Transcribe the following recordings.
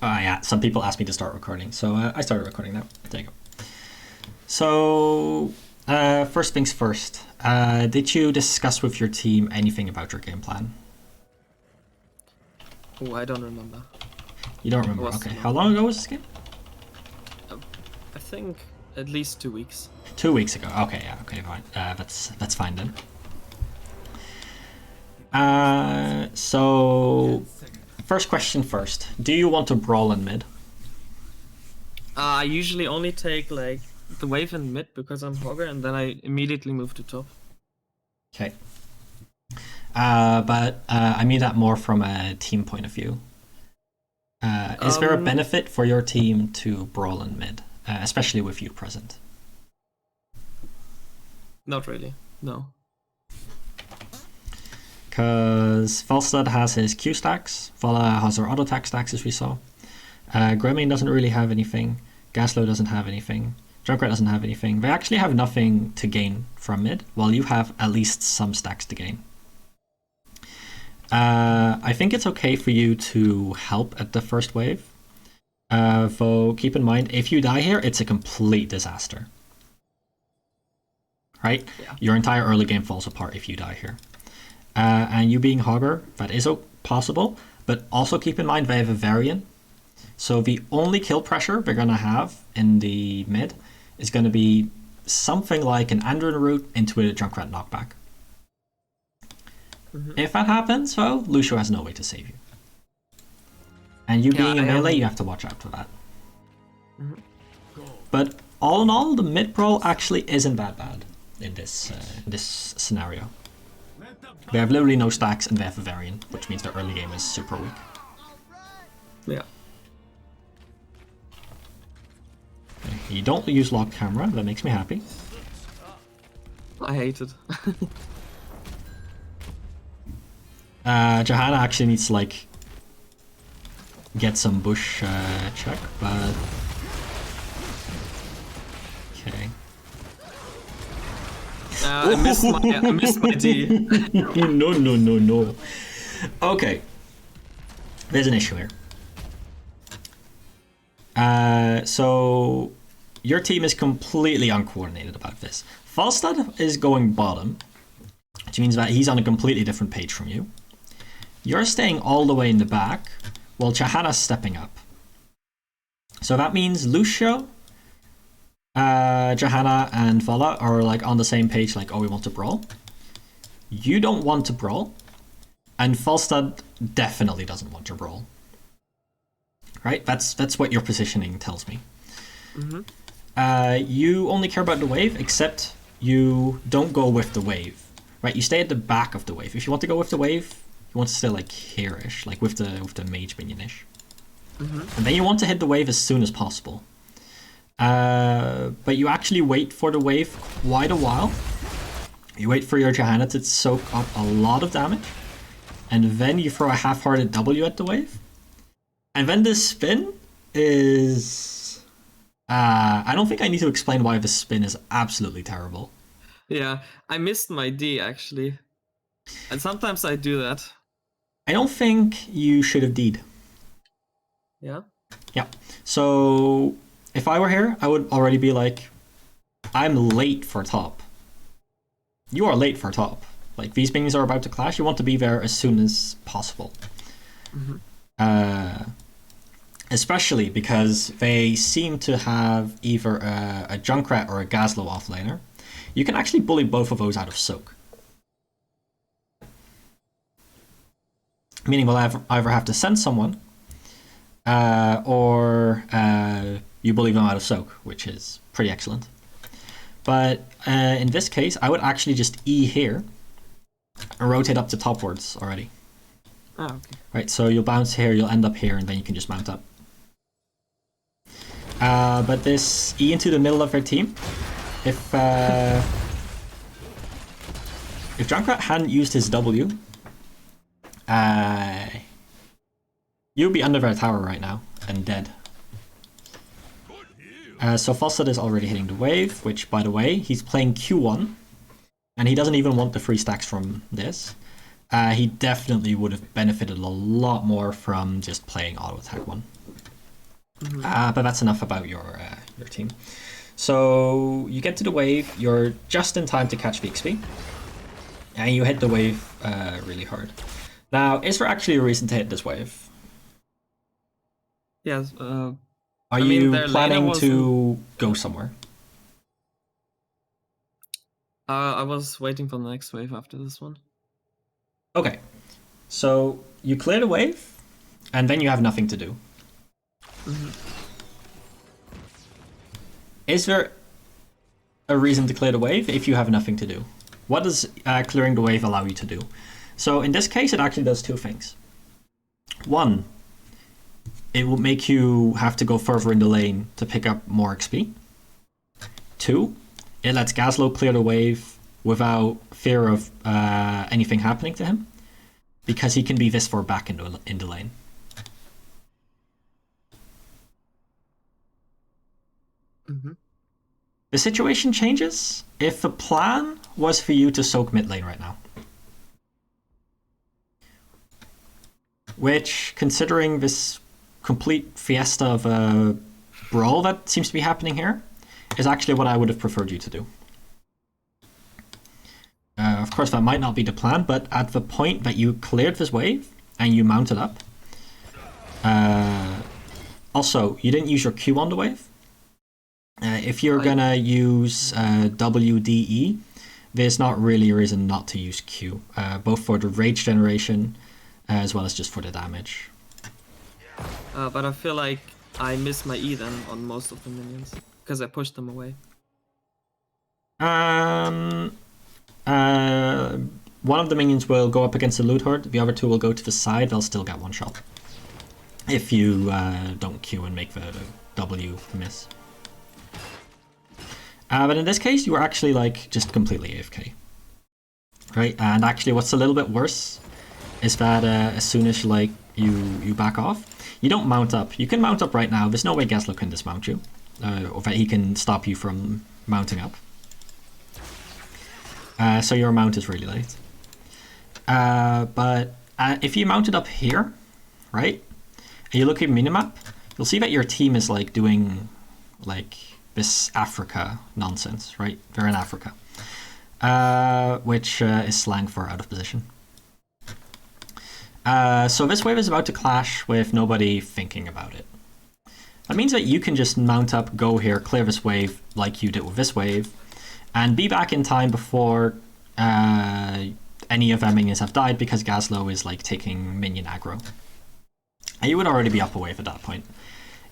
Yeah, some people asked me to start recording, so I started recording now. There you go. So, first things first. Did you discuss with your team anything about your game plan? Oh, I don't remember. You don't remember? Okay. How long ago was this game? I think at least 2 weeks. 2 weeks ago. Okay, yeah. Okay, fine. That's fine then. So first question first. Do you want to brawl in mid? I usually only take like the wave in mid because I'm Hogger, and then I immediately move to top. Okay. But I mean that more from a team point of view. Is there a benefit for your team to brawl in mid, especially with you present? Not really, no. Because Falstad has his Q stacks, Vala has her auto attack stacks as we saw. Gremlin doesn't really have anything, Gaslow doesn't have anything, Junkrat doesn't have anything. They actually have nothing to gain from mid, while you have at least some stacks to gain. I think it's okay for you to help at the first wave. Though keep in mind, if you die here, it's a complete disaster. Right? Yeah. Your entire early game falls apart if you die here. And you being Hogger, that is possible, but also keep in mind they have a variant. So the only kill pressure they're going to have in the mid is going to be something like an Andron route into a Junkrat knockback. If that happens, though, Lucio has no way to save you. And you being a melee, you have to watch out for that. But all in all, the mid brawl actually isn't that bad in this scenario. They have literally no stacks and they have a variant, which means their early game is super weak. Yeah. Okay. You don't use lock camera, that makes me happy. I hate it. Johanna actually needs to like get some bush check, but okay. I missed my D. No. Okay. There's an issue here. So your team is completely uncoordinated about this. Falstad is going bottom, which means that he's on a completely different page from you. You're staying all the way in the back, while Johanna's stepping up. So that means Lucio, Johanna, and Vala are like on the same page, like, oh, we want to brawl. You don't want to brawl, and Falstad definitely doesn't want to brawl. Right? That's what your positioning tells me. You only care about the wave, except you don't go with the wave. Right? You stay at the back of the wave. If you want to go with the wave, you want to stay like here-ish, like with the mage minion-ish. And then you want to hit the wave as soon as possible. But you actually wait for the wave quite a while. You wait for your Johanna to soak up a lot of damage. And then you throw a half-hearted W at the wave. And then the spin is... I don't think I need to explain why the spin is absolutely terrible. Yeah, I missed my D actually. And sometimes I do that. I don't think you should have D'd. Yeah? Yeah. So if I were here, I would already be like, I'm late for top. You are late for top. Like, these things are about to clash. You want to be there as soon as possible. Especially because they seem to have either a Junkrat or a Gaslow offlaner. You can actually bully both of those out of soak. Meaning we'll either have to send someone, or you bully them out of soak, which is pretty excellent. But in this case, I would actually just E here and rotate up to topwards already. Ah, okay. Right, so you'll bounce here, you'll end up here, and then you can just mount up. But this E into the middle of their team, if Junkrat hadn't used his W, you'd be under their tower right now and dead. So Falstad is already hitting the wave, which, by the way, he's playing Q1, and he doesn't even want the free stacks from this. He definitely would have benefited a lot more from just playing auto attack 1. But that's enough about your team. So you get to the wave, you're just in time to catch the XP, and you hit the wave really hard. Now, is there actually a reason to hit this wave? Yes. Are you planning to go somewhere? I was waiting for the next wave after this one. Okay, so you clear the wave, and then you have nothing to do. Is there a reason to clear the wave if you have nothing to do? What does clearing the wave allow you to do? So in this case, it actually does 2 things. 1, it will make you have to go further in the lane to pick up more XP. 2, it lets Gazlowe clear the wave without fear of anything happening to him, because he can be this far back in the lane. The situation changes if the plan was for you to soak mid lane right now. Which, considering this complete fiesta of a brawl that seems to be happening here, is actually what I would have preferred you to do. Of course, that might not be the plan, but at the point that you cleared this wave and you mounted up, also, you didn't use your Q on the wave. If you're gonna use WDE, there's not really a reason not to use Q, both for the rage generation as well as just for the damage. But I feel like I missed my E then on most of the minions, because I pushed them away. One of the minions will go up against the loot horde, the other 2 will go to the side, they'll still get 1 shot. If you don't Q and make the W miss. But in this case, you were actually like just completely AFK. Right? And actually what's a little bit worse is that as soon as like you back off, you don't mount up. You can mount up right now. There's no way Gazlowe can dismount you. Or that he can stop you from mounting up. So your mount is really late. But if you mounted up here, right? And you look at Minimap, you'll see that your team is like doing like this Africa nonsense, right? They're in Africa. Which is slang for out of position. So this wave is about to clash with nobody thinking about it. That means that you can just mount up, go here, clear this wave like you did with this wave, and be back in time before any of our minions have died, because Gazlowe is like taking minion aggro. And you would already be up a wave at that point.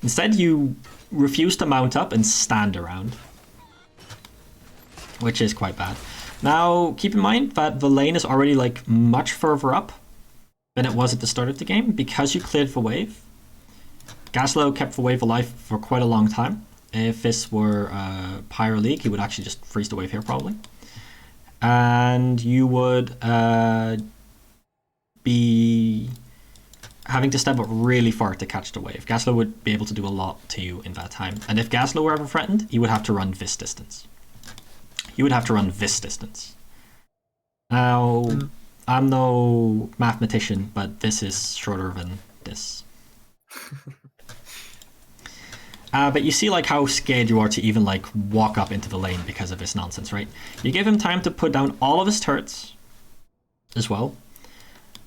Instead, you refuse to mount up and stand around, which is quite bad. Now, keep in mind that the lane is already like much further up than it was at the start of the game, because you cleared the wave. Gazlowe kept the wave alive for quite a long time. If this were Pyro League, he would actually just freeze the wave here probably. And you would be having to step up really far to catch the wave. Gazlowe would be able to do a lot to you in that time. And if Gazlowe were ever threatened, he would have to run this distance. You would have to run this distance. Now, I'm no mathematician, but this is shorter than this. But you see like how scared you are to even like walk up into the lane because of this nonsense, right? You give him time to put down all of his turrets as well.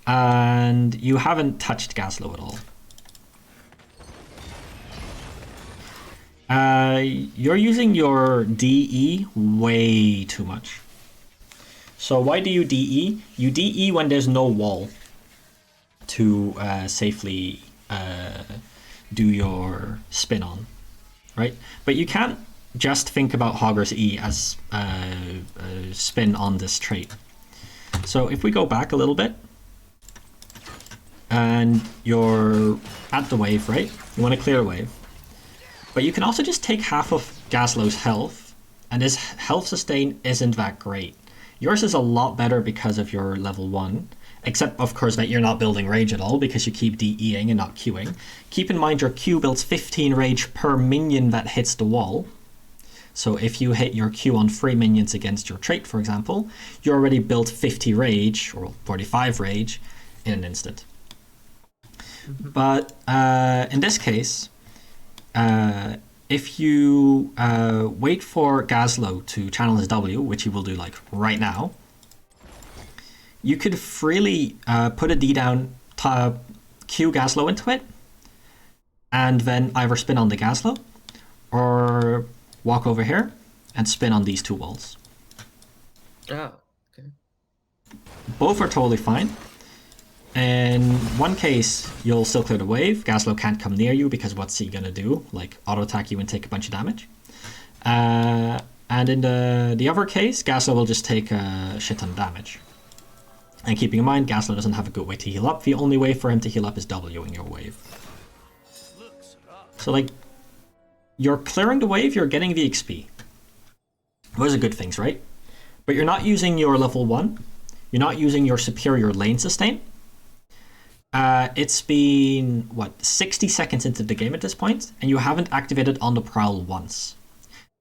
And you haven't touched Gazlowe at all. You're using your DE way too much. So why do you DE? You DE when there's no wall to safely do your spin on, right? But you can't just think about Hogger's E as a spin on this trait. So if we go back a little bit, and you're at the wave, right? You want to clear a wave. But you can also just take half of Gazlowe's health, and his health sustain isn't that great. Yours is a lot better because of your level 1, except of course that you're not building rage at all because you keep DEing and not Qing. Keep in mind your Q builds 15 rage per minion that hits the wall. So if you hit your Q on 3 minions against your trait, for example, you already built 50 rage, or 45 rage, in an instant. But in this case, if you wait for Gazlo to channel his W, which he will do like right now, you could freely put a D down, Q Gazlo into it, and then either spin on the Gazlo, or walk over here and spin on these two walls. Ah, okay. Both are totally fine. In one case, you'll still clear the wave. Gazlo can't come near you because what's he gonna do? Like auto attack you and take a bunch of damage. And in the other case, Gazlo will just take a shit ton of damage. And keeping in mind, Gazlo doesn't have a good way to heal up. The only way for him to heal up is Wing your wave. So like, you're clearing the wave, you're getting the XP. Those are good things, right? But you're not using your level 1. You're not using your superior lane sustain. It's been, what, 60 seconds into the game at this point, and you haven't activated On the Prowl once.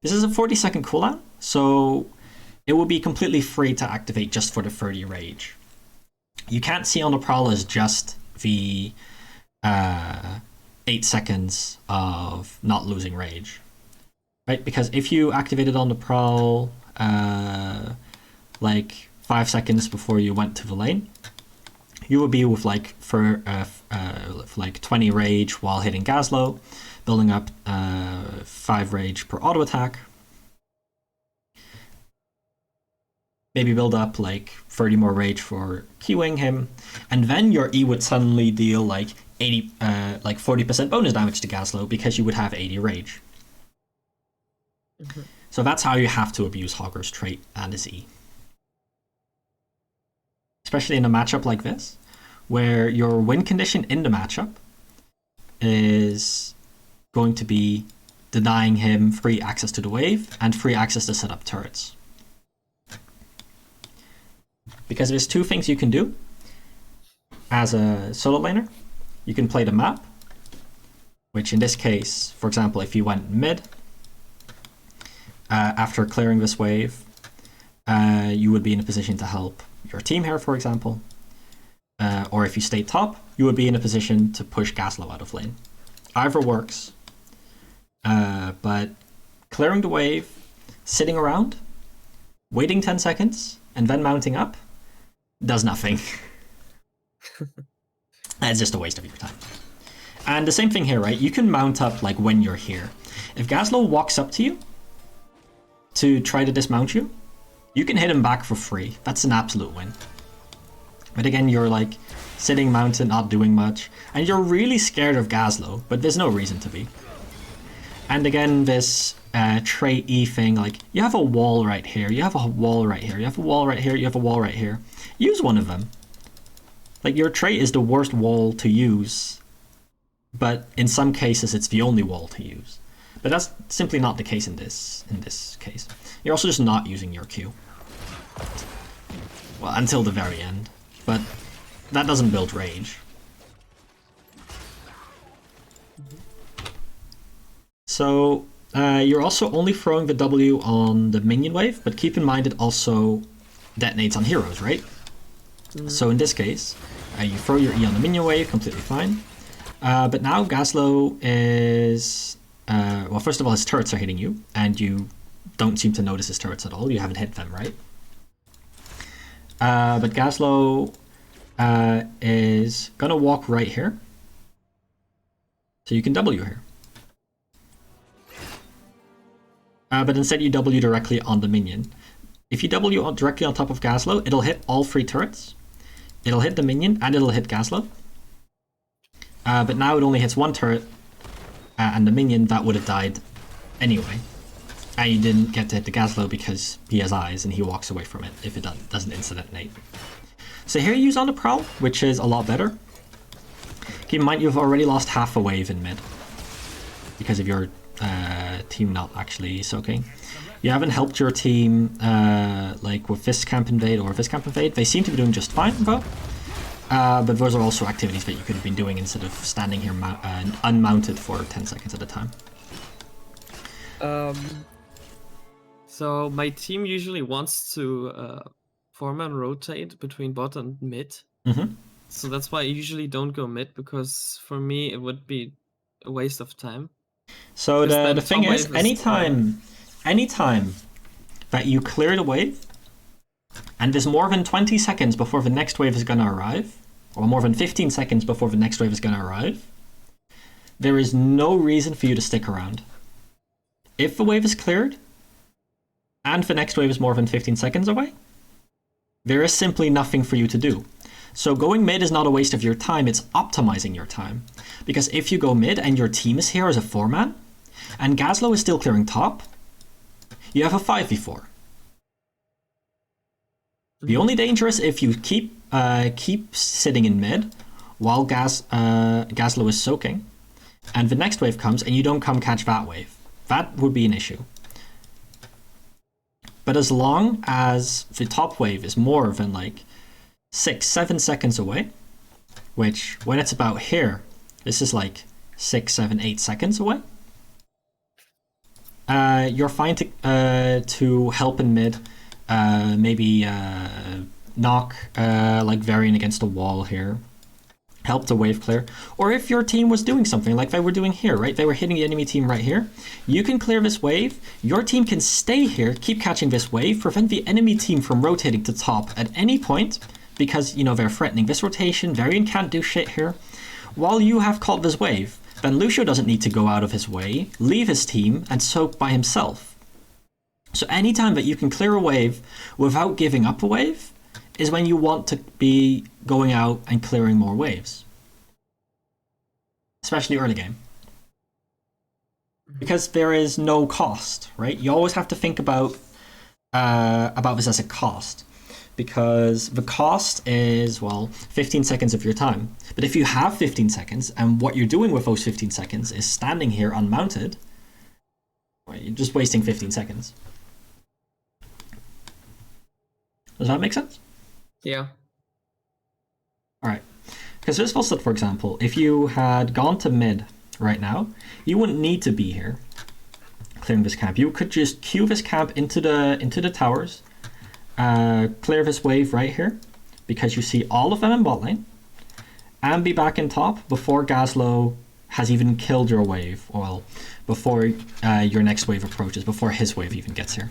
This is a 40-second cooldown, so it will be completely free to activate just for the 30 rage. You can't see On the Prowl as just the 8 seconds of not losing rage. Right? Because if you activated On the Prowl like 5 seconds before you went to the lane, you would be with like for like 20 rage while hitting Gazlo, building up 5 rage per auto attack. Maybe build up like 30 more rage for queuing him, and then your E would suddenly deal like 40% bonus damage to Gazlo because you would have 80 rage. So that's how you have to abuse Hogger's trait and his E. Especially in a matchup like this, where your win condition in the matchup is going to be denying him free access to the wave and free access to set up turrets. Because there's 2 things you can do as a solo laner. You can play the map, which in this case, for example, if you went mid, after clearing this wave, you would be in a position to help your team here, for example. Or if you stay top, you would be in a position to push Gazlo out of lane. Either works. But clearing the wave, sitting around, waiting 10 seconds, and then mounting up, does nothing. It's just a waste of your time. And the same thing here, right? You can mount up like when you're here. If Gazlo walks up to you to try to dismount you, you can hit him back for free. That's an absolute win. But again, you're like sitting mounted, not doing much, and you're really scared of Gazlo, but there's no reason to be. And again, this trait E thing, like you have a wall right here, you have a wall right here, you have a wall right here, you have a wall right here. Use one of them. Like your trait is the worst wall to use, but in some cases it's the only wall to use. But that's simply not the case in this case. You're also just not using your Q. Well, until the very end. But that doesn't build rage. So you're also only throwing the W on the minion wave, but keep in mind it also detonates on heroes, right? So in this case, you throw your E on the minion wave, completely fine. But now Gazlo is... well, first of all, his turrets are hitting you, and you don't seem to notice his turrets at all. You haven't hit them, right? But Gazlo is going to walk right here. So you can W here. But instead you W directly on the minion. If you W directly on top of Gazlo, it'll hit all 3 turrets. It'll hit the minion, and it'll hit Gazlo. But now it only hits 1 turret, and the minion that would have died anyway. And you didn't get to hit the Gazlo because he has eyes and he walks away from it if it doesn't insta-detonate. So here you use On the Prowl, which is a lot better. Keep in mind you've already lost half a wave in mid because of your team not actually soaking. You haven't helped your team like with this camp invade or this camp invade. They seem to be doing just fine though. But those are also activities that you could have been doing instead of standing here unmounted for 10 seconds at a time. So my team usually wants to form and rotate between bot and mid. Mm-hmm. So that's why I usually don't go mid, because for me it would be a waste of time. So the thing is, anytime that you clear the wave, and there's more than 20 seconds before the next wave is going to arrive, or more than 15 seconds before the next wave is going to arrive, there is no reason for you to stick around. If the wave is cleared, and the next wave is more than 15 seconds away, there is simply nothing for you to do. So going mid is not a waste of your time, it's optimizing your time. Because if you go mid and your team is here as a 4-man, and Gazlowe is still clearing top, you have a 5v4. The only danger is if you keep sitting in mid while Gazlowe is soaking, and the next wave comes and you don't come catch that wave. That would be an issue. But as long as the top wave is more than like 6-7 seconds away, which when it's about here, this is like 6, 7, 8 seconds away, you're fine to help in mid, maybe knock like Varian against the wall here, help the wave clear. Or if your team was doing something like they were doing here, right? They were hitting the enemy team right here. You can clear this wave. Your team can stay here, keep catching this wave, prevent the enemy team from rotating to top at any point, because, you know, they're threatening this rotation. Varian can't do shit here. While you have caught this wave, then Lucio doesn't need to go out of his way, leave his team, and soak by himself. So anytime that you can clear a wave without giving up a wave is when you want to be going out and clearing more waves. Especially early game. Because there is no cost, right? You always have to think about this as a cost. Because the cost is, well, 15 seconds of your time. But if you have 15 seconds, and what you're doing with those 15 seconds is standing here unmounted, right, you're just wasting 15 seconds. Does that make sense? Yeah. Alright. Because this was, for example, if you had gone to mid right now, you wouldn't need to be here clearing this camp. You could just queue this camp into the towers, clear this wave right here, because you see all of them in bot lane, and be back in top before Gazlowe has even killed your wave, or well, before your next wave approaches, before his wave even gets here.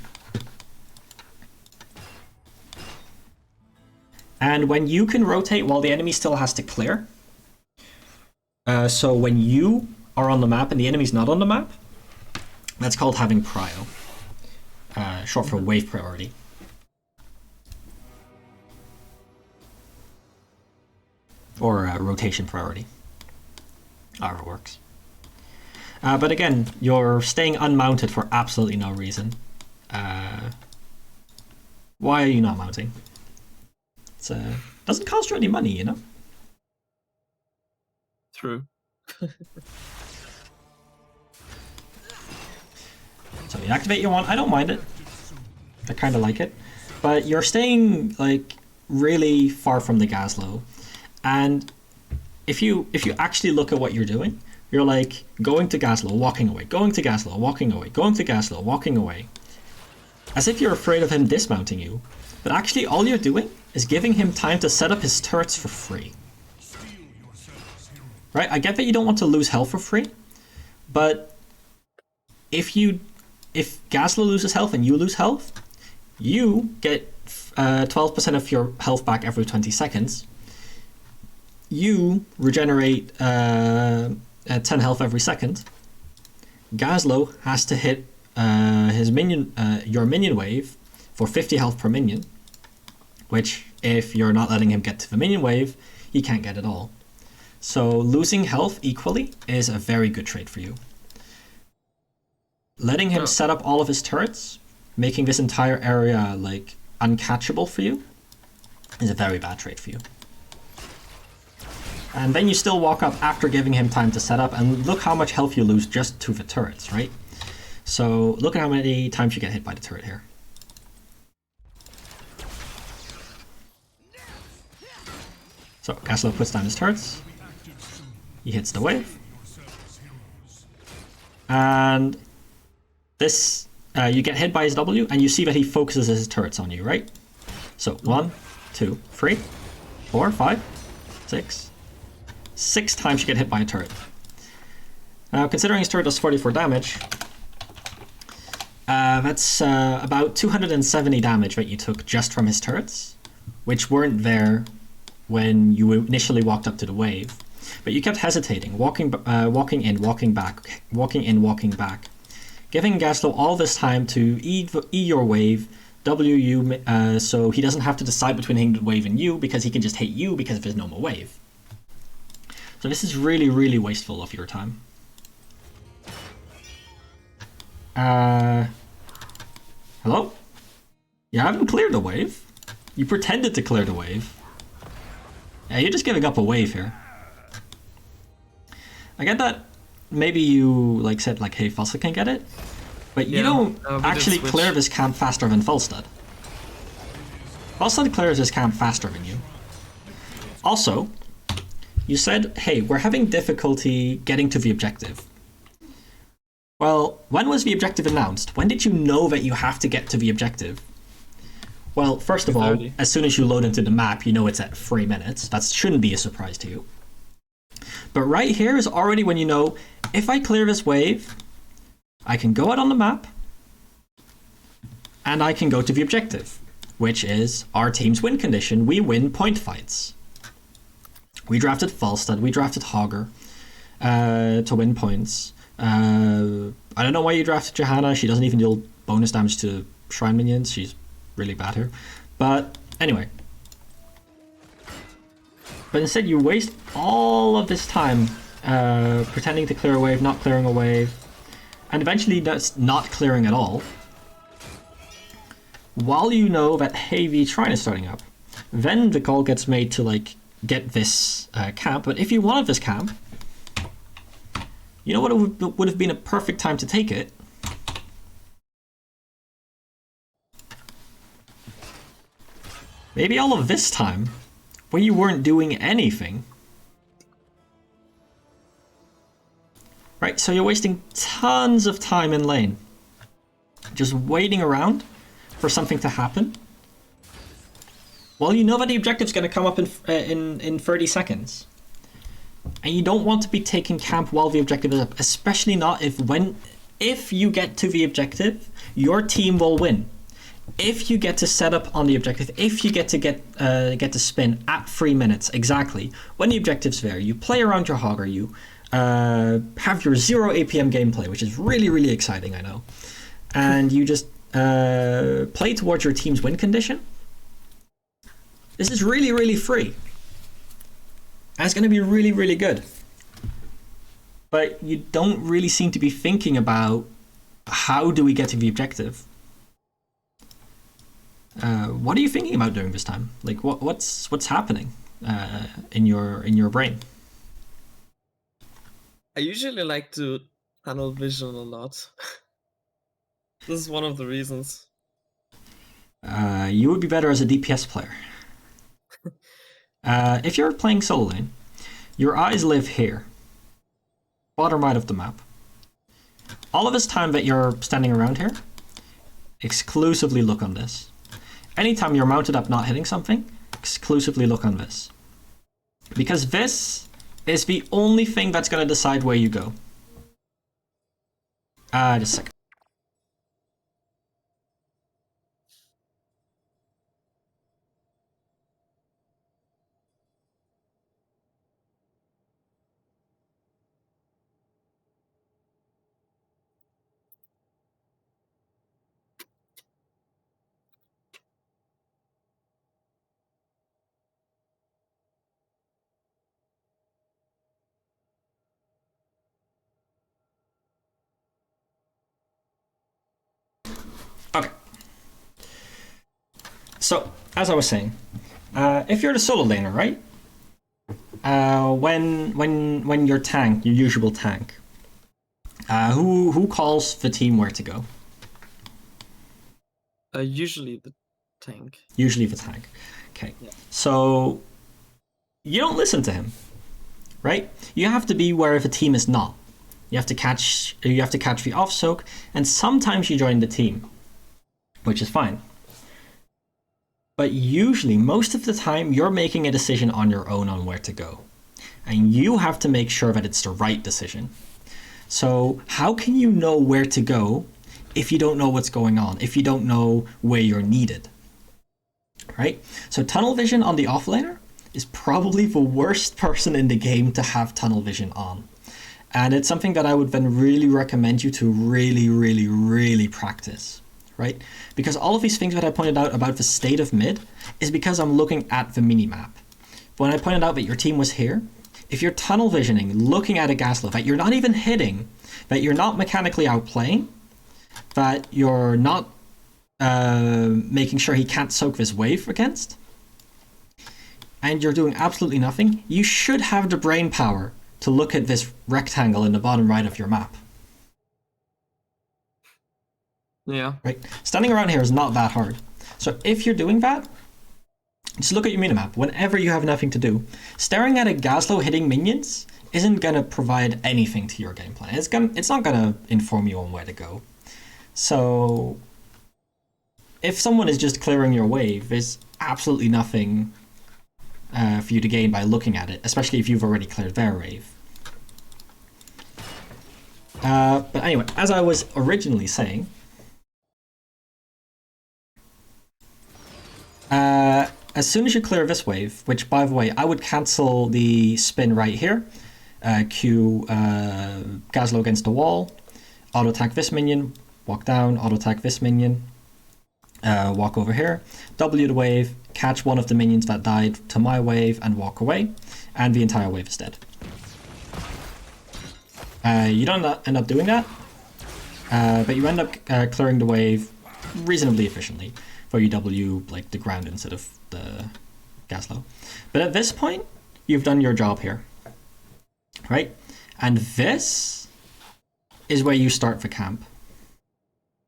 And when you can rotate while the enemy still has to clear, so when you are on the map and the enemy's not on the map, that's called having prio, short for wave priority. Or rotation priority, however it works. But again, you're staying unmounted for absolutely no reason. Why are you not mounting? It doesn't cost you any money, you know? True. So you activate your one. I don't mind it. I kind of like it. But you're staying like really far from the Gazlowe. And if you actually look at what you're doing, you're like going to Gazlowe, walking away, going to Gazlowe, walking away, going to Gazlowe, walking away. As if you're afraid of him dismounting you. But actually all you're doing is giving him time to set up his turrets for free. Right? I get that you don't want to lose health for free, but if Gazlowe loses health and you lose health, you get 12% of your health back every 20 seconds. You regenerate 10 health every second. Gazlowe has to hit your minion wave for 50 health per minion, which if you're not letting him get to the minion wave, he can't get it all. So losing health equally is a very good trade for you. Letting him set up all of his turrets, making this entire area like uncatchable for you, is a very bad trade for you. And then you still walk up after giving him time to set up, and look how much health you lose just to the turrets, right? So look at how many times you get hit by the turret here. So Gazlowe puts down his turrets. He hits the wave. And this you get hit by his W, and you see that he focuses his turrets on you, right? So 1, 2, 3, 4, 5, 6. 6 times you get hit by a turret. Now, considering his turret does 44 damage, that's about 270 damage that you took just from his turrets, which weren't there when you initially walked up to the wave. But you kept hesitating, walking in, walking back, walking in, walking back, giving Gaslow all this time to E your wave, W you, so he doesn't have to decide between hitting the wave and you, because he can just hit you because of his normal wave. So this is really, really wasteful of your time. Hello? You haven't cleared the wave? You pretended to clear the wave. Yeah, you're just giving up a wave here. I get that maybe you like said like, hey, Fossa can get it, but you don't actually clear this camp faster than Falstad. Falstad clears this camp faster than you. Also, you said, hey, we're having difficulty getting to the objective. Well, when was the objective announced? When did you know that you have to get to the objective? Well, first of all, as soon as you load into the map, you know it's at 3 minutes. That shouldn't be a surprise to you. But right here is already when you know, if I clear this wave, I can go out on the map, and I can go to the objective, which is our team's win condition. We win point fights. We drafted Falstad, we drafted Hogger to win points. I don't know why you drafted Johanna. She doesn't even deal bonus damage to Shrine minions. She's really bad here. But anyway. But instead you waste all of this time pretending to clear a wave, not clearing a wave, and eventually that's not clearing at all. While you know that, hey, the Shrine is starting up. Then the call gets made to like get this camp, but if you wanted this camp, you know what would have been a perfect time to take it? Maybe all of this time, when you weren't doing anything. Right, so you're wasting tons of time in lane. Just waiting around for something to happen. Well, you know that the objective's going to come up in 30 seconds. And you don't want to be taking camp while the objective is up, especially not if you get to the objective, your team will win. If you get to set up on the objective, if you get to spin at 3 minutes exactly when the objective's there, you play around your Hogger, you have your 0 APM gameplay, which is really, really exciting, I know, and you just play towards your team's win condition. This is really, really free. And it's going to be really, really good. But you don't really seem to be thinking about how do we get to the objective. What are you thinking about during this time? Like, what's happening in your brain? I usually like to tunnel vision a lot. This is one of the reasons. You would be better as a DPS player. If you're playing solo lane, your eyes live here, bottom right of the map. All of this time that you're standing around here, exclusively look on this. Anytime you're mounted up not hitting something, exclusively look on this. Because this is the only thing that's going to decide where you go. Just a second. Okay. So, as I was saying, if you're the solo laner, right? When your tank, your usual tank, who calls the team where to go? Usually the tank. Usually the tank. Okay. Yeah. So you don't listen to him, right? You have to be where the team is not. You have to catch the off soak, and sometimes you join the team, which is fine. But usually, most of the time, you're making a decision on your own on where to go. And you have to make sure that it's the right decision. So how can you know where to go if you don't know what's going on, if you don't know where you're needed? Right? So tunnel vision on the offlaner is probably the worst person in the game to have tunnel vision on. And it's something that I would then really recommend you to really practice. Right? Because all of these things that I pointed out about the state of mid is because I'm looking at the minimap. When I pointed out that your team was here, if you're tunnel visioning, looking at a Gaslow that you're not even hitting, that you're not mechanically outplaying, that you're not making sure he can't soak this wave against, and you're doing absolutely nothing, you should have the brain power to look at this rectangle in the bottom right of your map. Yeah. Right? Standing around here is not that hard. So if you're doing that, just look at your minimap. Whenever you have nothing to do, staring at a Gaslow hitting minions isn't going to provide anything to your game plan. It's not going to inform you on where to go. So if someone is just clearing your wave, there's absolutely nothing for you to gain by looking at it, especially if you've already cleared their wave. But anyway, as I was originally saying, as soon as you clear this wave, which by the way, I would cancel the spin right here, Q Gaslow against the wall, auto attack this minion, walk down, auto attack this minion, walk over here, W the wave, catch one of the minions that died to my wave and walk away, and the entire wave is dead. You don't end up doing that, but you end up clearing the wave reasonably efficiently, where you W like the ground instead of the Gaslow. But at this point, you've done your job here, right? And this is where you start the camp,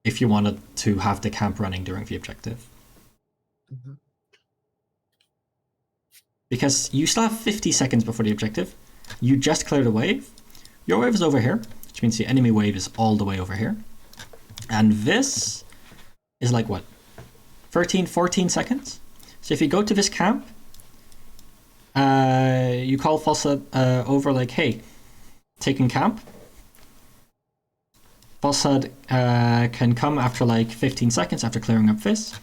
if you wanted to have the camp running during the objective. Mm-hmm. Because you still have 50 seconds before the objective. You just cleared a wave. Your wave is over here, which means the enemy wave is all the way over here. And this is like what? 13, 14 seconds? So if you go to this camp, you call Fossa over like, hey, taking camp. Fossa can come after like 15 seconds after clearing up this.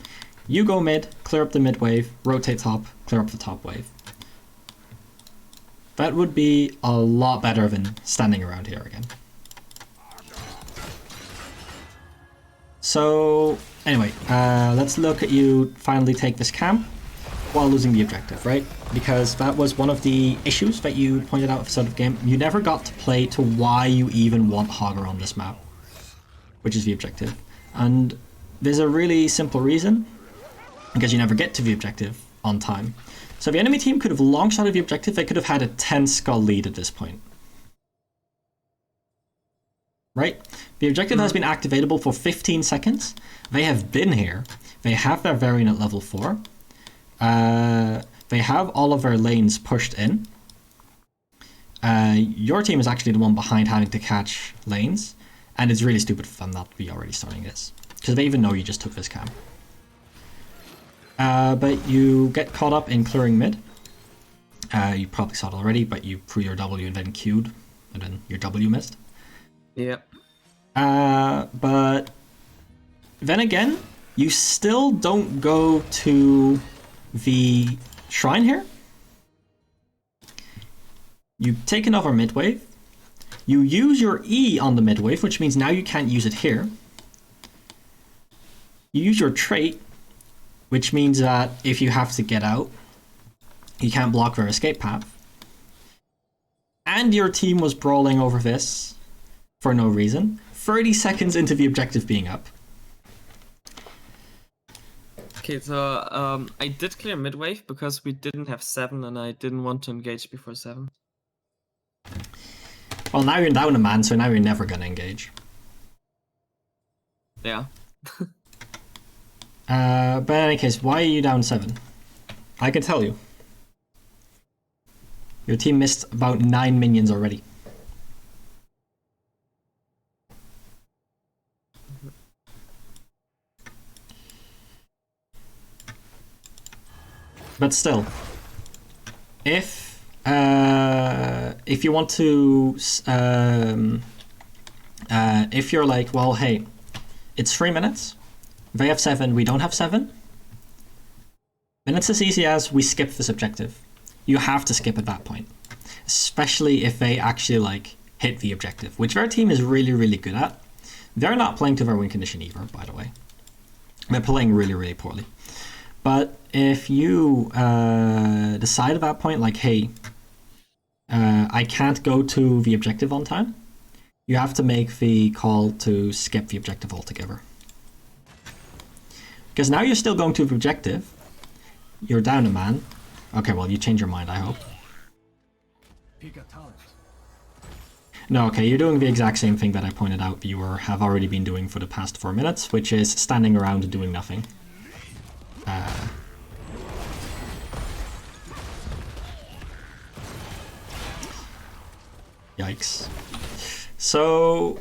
You go mid, clear up the mid wave, rotate top, clear up the top wave. That would be a lot better than standing around here again. So anyway, let's look at you finally take this camp while losing the objective, right? Because that was one of the issues that you pointed out at the start of the game. You never got to play to why you even want Hogger on this map, which is the objective. And there's a really simple reason, because you never get to the objective on time. So if the enemy team could have long shot at the objective, they could have had a 10 skull lead at this point. Right? The objective has been activatable for 15 seconds. They have been here. They have their variant at level 4. They have all of their lanes pushed in. Your team is actually the one behind having to catch lanes. And it's really stupid for them not to be already starting this, because they even know you just took this camp. But you get caught up in clearing mid. You probably saw it already, but you threw your W and then Q'd, and then your W missed. Yeah. But then again, you still don't go to the shrine here. You take another mid wave. You use your E on the mid wave, which means now you can't use it here. You use your trait, which means that if you have to get out, you can't block their escape path. And your team was brawling over this for no reason, 30 seconds into the objective being up. Okay, so I did clear midwave because we didn't have 7 and I didn't want to engage before 7. Well, now you're down a man, so now you're never gonna engage. Yeah. But in any case, why are you down 7? I can tell you. Your team missed about 9 minions already. But still, if you want to, if you're like, well, hey, it's 3 minutes. They have 7. We don't have 7. Then it's as easy as we skip this objective. You have to skip at that point, especially if they actually like hit the objective, which their team is really, really good at. They're not playing to their win condition either, by the way. They're playing really, really poorly. But if you decide at that point, like, hey, I can't go to the objective on time, you have to make the call to skip the objective altogether. Because now you're still going to the objective, you're down a man. Okay, well, you change your mind, I hope. No, okay, you're doing the exact same thing that I pointed out you have already been doing for the past 4 minutes, which is standing around and doing nothing. Yikes. So,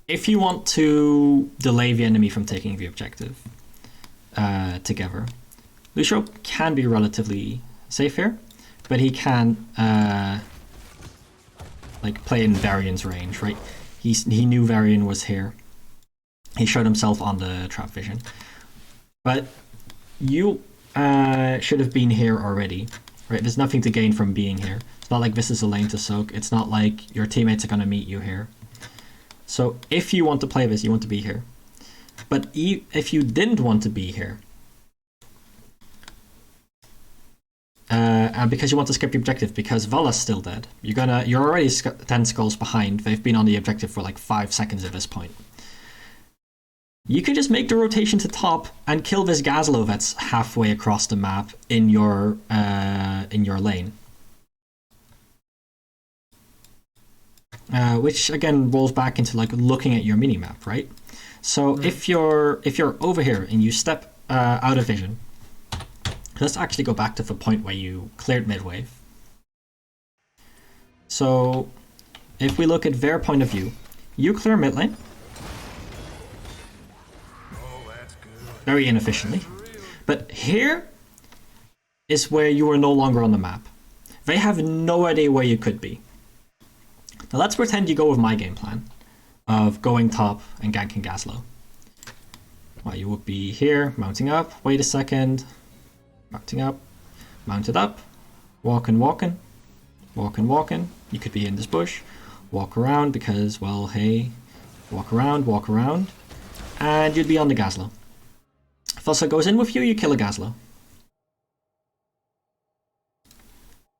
if you want to delay the enemy from taking the objective together, Lucio can be relatively safe here, but he can like play in Varian's range, right? He knew Varian was here. He showed himself on the trap vision, but you should have been here already, right? There's nothing to gain from being here. It's not like this is a lane to soak. It's not like your teammates are gonna meet you here. So if you want to play this, you want to be here. But if you didn't want to be here, and because you want to skip the objective, because Vala's still dead, you're already 10 skulls behind. They've been on the objective for like 5 seconds at this point. You could just make the rotation to top and kill this Gazlo that's halfway across the map in your lane. Which again rolls back into like looking at your minimap, right? So if you're over here and you step out of vision, let's actually go back to the point where you cleared mid-wave. So if we look at their point of view, you clear mid lane very inefficiently, but here is where you are no longer on the map. They have no idea where you could be. Now let's pretend you go with my game plan of going top and ganking Gazlo. Well, you would be here, mounting up, wait a second, mounting up, mounted up, walking, walking, walking, walking. You could be in this bush, walk around because, well, hey, walk around, and you'd be on the Gazlo. If Fossa goes in with you, you kill a Gazlo.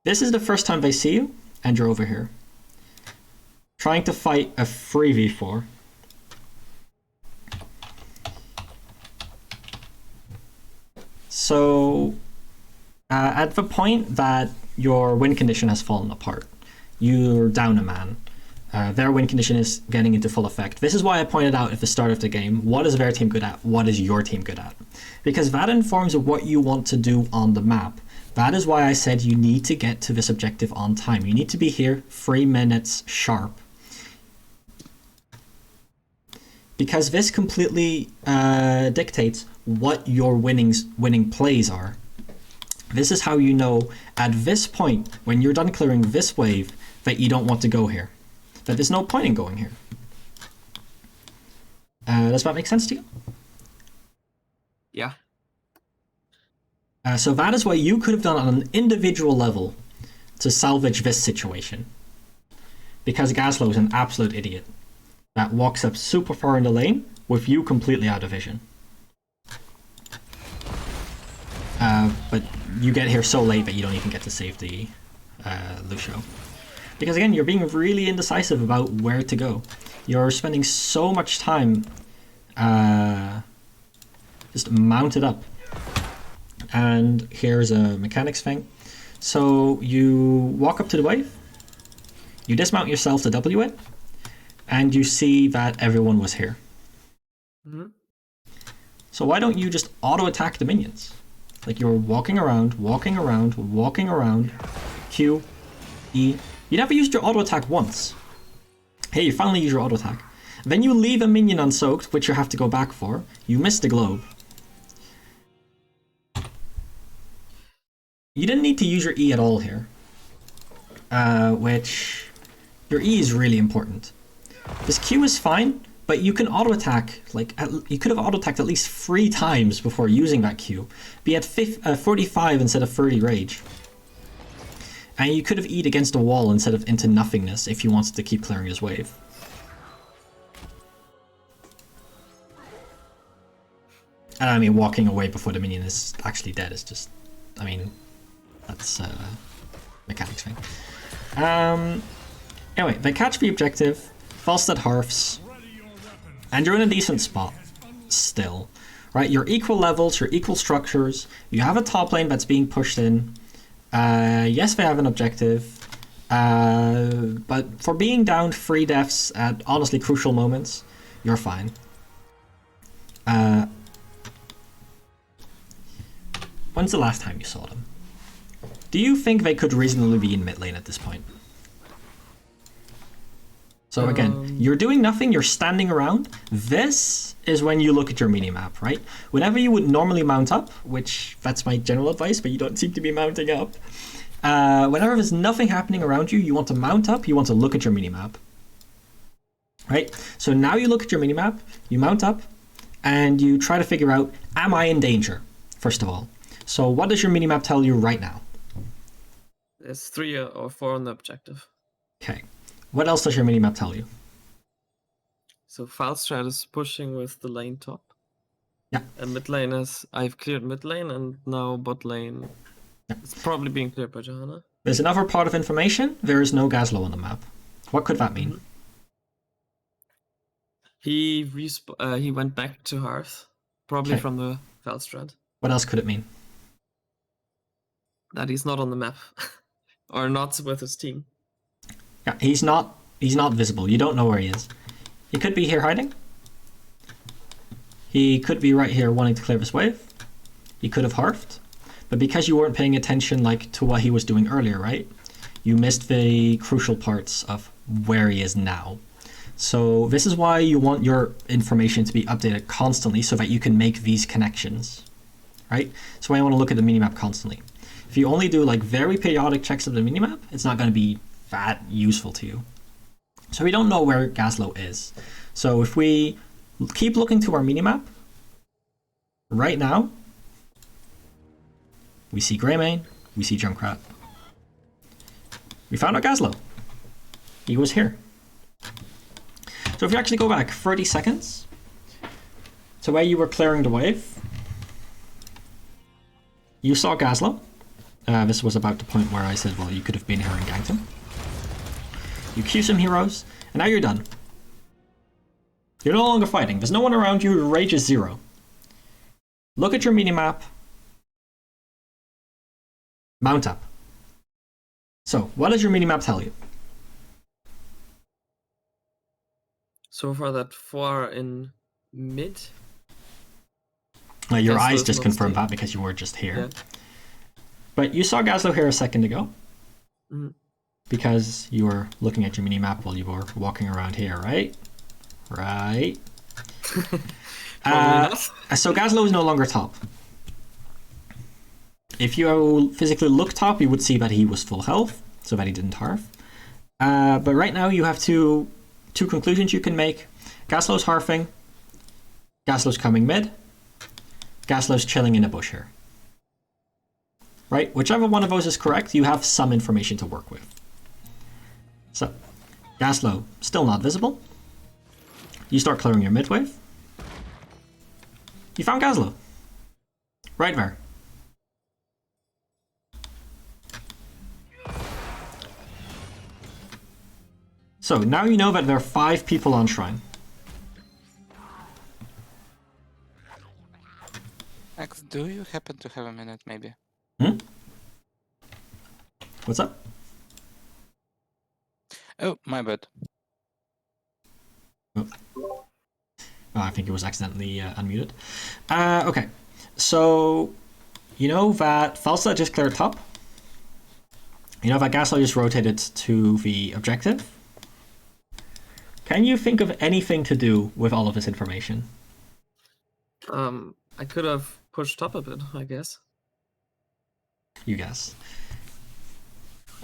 This is the first time they see you, and you're over here, trying to fight a 3v4. So, at the point that your win condition has fallen apart, you're down a man. Their win condition is getting into full effect. This is why I pointed out at the start of the game, what is their team good at? What is your team good at? Because that informs what you want to do on the map. That is why I said you need to get to this objective on time. You need to be here 3 minutes sharp. Because this completely dictates what your winning plays are. This is how you know at this point, when you're done clearing this wave, that you don't want to go here. That there's no point in going here. Does that make sense to you? Yeah. So that is what you could have done on an individual level to salvage this situation. Because Gazlo is an absolute idiot that walks up super far in the lane with you completely out of vision. But you get here so late that you don't even get to save the Lucio. Because again, you're being really indecisive about where to go. You're spending so much time just mounted up. And here's a mechanics thing. So you walk up to the wave, you dismount yourself to W it, and you see that everyone was here. Mm-hmm. So why don't you just auto-attack the minions? Like you're walking around, Q, E. You never used your auto-attack once. Hey, you finally use your auto-attack. Then you leave a minion unsoaked, which you have to go back for. You miss the globe. you didn't need to use your E at all here. Which, your E is really important. This Q is fine, but you can auto attack, like, you could have auto attacked at least 3 times before using that Q. Be at 45 instead of 30 rage. And you could have E'd against a wall instead of into nothingness if you wanted to keep clearing his wave. And I mean, walking away before the minion is actually dead is just, I mean, that's mechanics thing. Anyway, they catch the objective, Falstad halves, and you're in a decent spot still. Right, you're equal levels, you're equal structures, you have a top lane that's being pushed in. Yes, they have an objective, but for being down 3 deaths at honestly crucial moments, you're fine. When's the last time you saw them? Do you think they could reasonably be in mid lane at this point? So again, you're doing nothing, you're standing around. This is when you look at your minimap, right? Whenever you would normally mount up, which that's my general advice, but you don't seem to be mounting up. Whenever there's nothing happening around you, you want to mount up, you want to look at your minimap. Right? So now you look at your minimap, you mount up, and you try to figure out, am I in danger, first of all? So what does your minimap tell you right now? There's 3 or 4 on the objective. Okay. What else does your minimap tell you? So Falstad is pushing with the lane top. Yeah. And mid lane is, I've cleared mid lane, and now bot lane is probably being cleared by Johanna. There's another part of information. There is no Gazlowe on the map. What could that mean? He went back to Hearth, probably Okay. from the Falstrad. What else could it mean? That he's not on the map, or not with his team. Yeah, he's not visible. You don't know where he is. He could be here hiding. He could be right here wanting to clear this wave. He could have harfed. But because you weren't paying attention like to what he was doing earlier, right? You missed the crucial parts of where he is now. So this is why you want your information to be updated constantly so that you can make these connections, right? So I want to look at the minimap constantly. If you only do like very periodic checks of the minimap, it's not going to be that useful to you. So we don't know where Gazlowe is. So if we keep looking to our minimap, right now, we see Greymane, we see Junkrat. We found our Gazlowe. He was here. So if you actually go back 30 seconds to where you were clearing the wave, you saw Gazlowe. This was about the point where I said, well, you could have been here and ganked him. You Q some heroes, and now you're done. You're no longer fighting. There's no one around you. Your rage is 0. Look at your minimap. Mount up. So, what does your minimap tell you? So far that 4 in mid. Your Gazlowe's eyes just not confirmed staying. that because you were just here. Yeah. But you saw Gazlowe here a second ago. Mhm. Because you were looking at your minimap while you were walking around here, right? Right. So Gazlowe is no longer top. If you physically look top, you would see that he was full health, so that he didn't harf. But right now you have two conclusions you can make. Gazlowe's harfing. Gazlowe's coming mid. Gazlowe's chilling in a bush here. Right? Whichever one of those is correct, you have some information to work with. So, Gazlowe still not visible. You start clearing your mid wave. You found Gazlowe. Right there. So, now you know that there are 5 people on Shrine. Max, do you happen to have a minute, maybe? What's up? Oh, my bad. Oh, I think it was accidentally unmuted. Okay, so you know that Falstad just cleared top. You know that Gazlowe just rotated to the objective. Can you think of anything to do with all of this information? I could have pushed top a bit, I guess. You guess.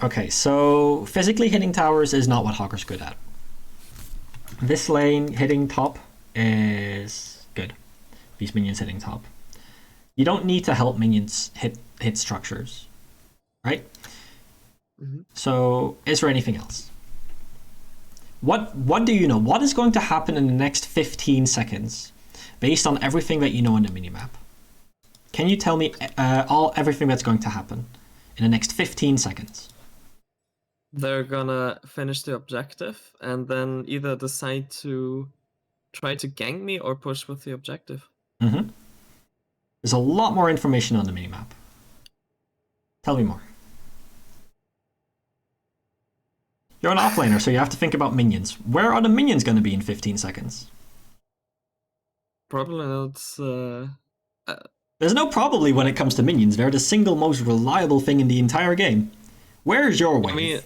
Okay, so physically hitting towers is not what Hogger's good at. This lane hitting top is good. These minions hitting top. You don't need to help minions hit structures, right? Mm-hmm. So is there anything else? What do you know? What is going to happen in the next 15 seconds based on everything that you know in the minimap? Can you tell me everything that's going to happen in the next 15 seconds? They're gonna finish the objective and then either decide to try to gank me or push with the objective. Mm-hmm. There's a lot more information on the minimap. Tell me more. You're an offlaner, so you have to think about minions. Where are the minions going to be in 15 seconds? Probably not. There's no probably when it comes to minions. They're the single most reliable thing in the entire game. Where's your wave? I mean,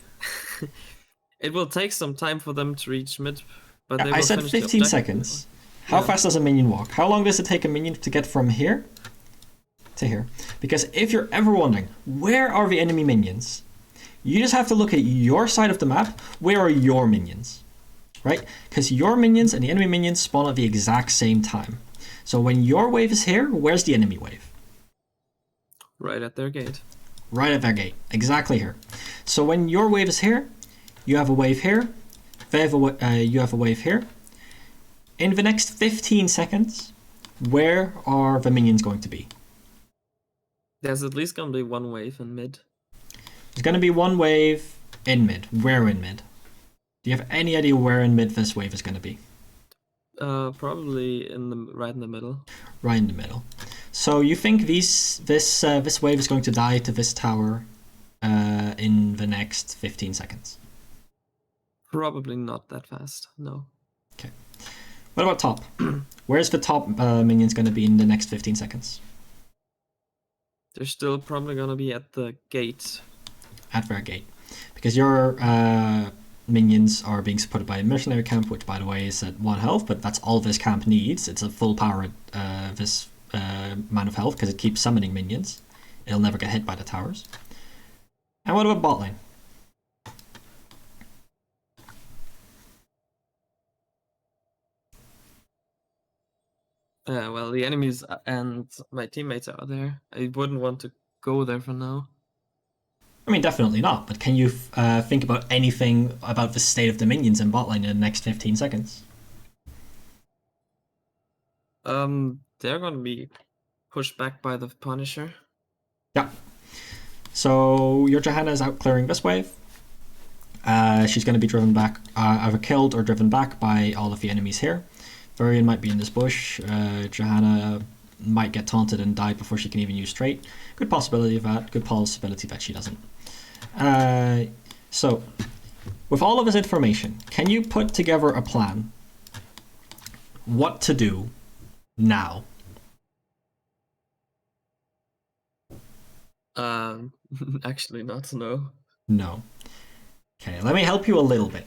it will take some time for them to reach mid, but they will I said finish the 15 objective. seconds. How fast does a minion walk? How long does it take a minion to get from here to here? Because if you're ever wondering, where are the enemy minions? You just have to look at your side of the map. Where are your minions? Right? Because your minions and the enemy minions spawn at the exact same time. So when your wave is here, where's the enemy wave? Right at their gate. Right at their gate. Exactly here. So when your wave is here, you have a wave here, you have a wave here. In the next 15 seconds, where are the minions going to be? There's at least gonna be one wave in mid. There's going to be one wave in mid. Where in mid? Do you have any idea where in mid this wave is going to be? Probably right in the middle. Right in the middle. So you think this wave is going to die to this tower in the next 15 seconds? Probably not that fast. No. Okay. What about top? Where's the top minions going to be in the next 15 seconds? They're still probably gonna be at the gate. At their gate. Because your minions are being supported by a mercenary camp, which by the way is at 1 health, but that's all this camp needs. It's a full power this amount of health because it keeps summoning minions. It'll never get hit by the towers. And what about bot lane? Well, the enemies and my teammates are there. I wouldn't want to go there for now. I mean, definitely not, but can you think about anything about the state of the minions in bot lane in the next 15 seconds? They're gonna be pushed back by the Punisher. Yeah. So your Johanna is out clearing this wave. She's going to be driven back, either killed or driven back by all of the enemies here. Varian might be in this bush. Johanna might get taunted and die before she can even use straight. Good possibility of that. Good possibility that she doesn't. So, with all of this information, can you put together a plan? What to do now? Actually not, no. No. Okay, let me help you a little bit,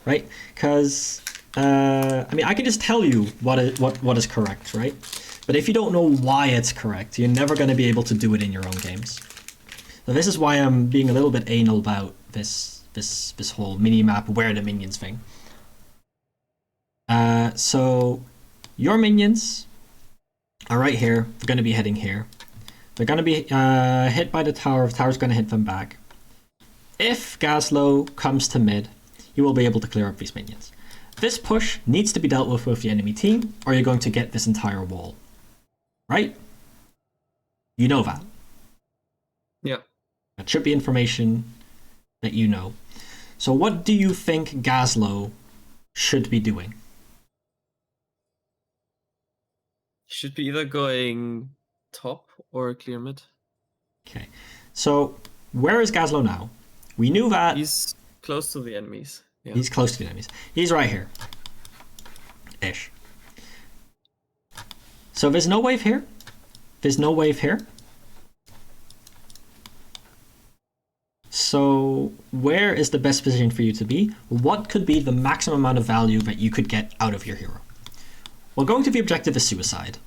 right? Because I mean, I can just tell you what is correct, right? But if you don't know why it's correct, you're never going to be able to do it in your own games. So this is why I'm being a little bit anal about this whole mini-map where the minions thing. So your minions are right here. They're going to be heading here. They're going to be hit by the tower. The tower's going to hit them back. If Gaslow comes to mid, you will be able to clear up these minions. This push needs to be dealt with the enemy team, or you're going to get this entire wall. Right? You know that. Yeah. That should be information that you know. So what do you think Gaslow should be doing? Should be either going top or clear mid. Okay. So where is Gaslow now? We knew that He's close to the enemies. Yeah. he's close to the enemies. He's right here. Ish. So there's no wave here. There's no wave here. So where is the best position for you to be? What could be the maximum amount of value that you could get out of your hero? Well, going to the objective is suicide.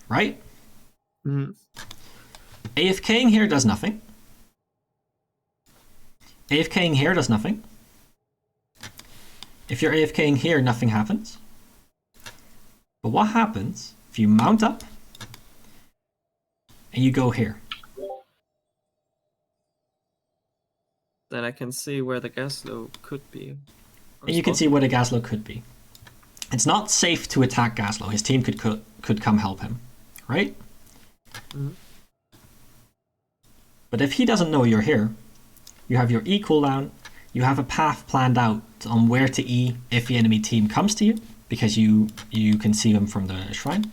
Right? Mm-hmm. AFKing here does nothing. AFKing here does nothing. If you're AFKing here, nothing happens. But what happens if you mount up and you go here? Then I can see where the Gaslow could be. And you can see where the Gaslow could be. It's not safe to attack Gaslow. His team could come help him, right? Mm-hmm. But if he doesn't know you're here, you have your E cooldown, you have a path planned out on where to E if the enemy team comes to you, because you can see them from the shrine.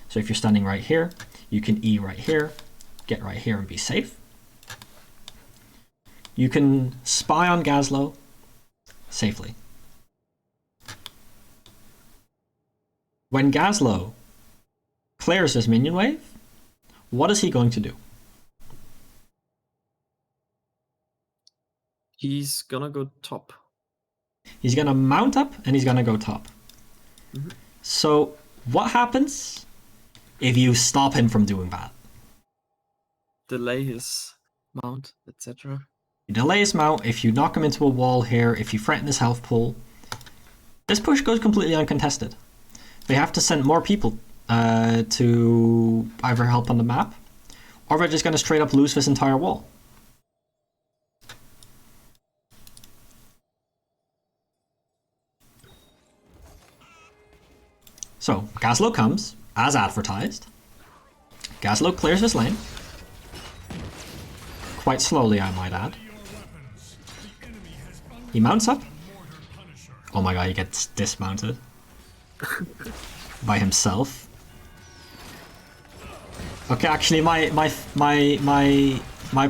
So if you're standing right here, you can E right here, get right here and be safe. You can spy on Gaslow safely. When Gaslow clears his minion wave, what is he going to do? He's gonna go top. He's gonna mount up and he's gonna go top. Mm-hmm. So what happens if you stop him from doing that? Delay his mount, etc. You delay his mount, if you knock him into a wall here, if you threaten his health pool, this push goes completely uncontested. They have to send more people to either help on the map, or they're just gonna straight up lose this entire wall. So, Gaslow comes, as advertised. Gaslow clears his lane. Quite slowly, I might add. He mounts up. Oh my god, he gets dismounted. By himself. Okay, actually my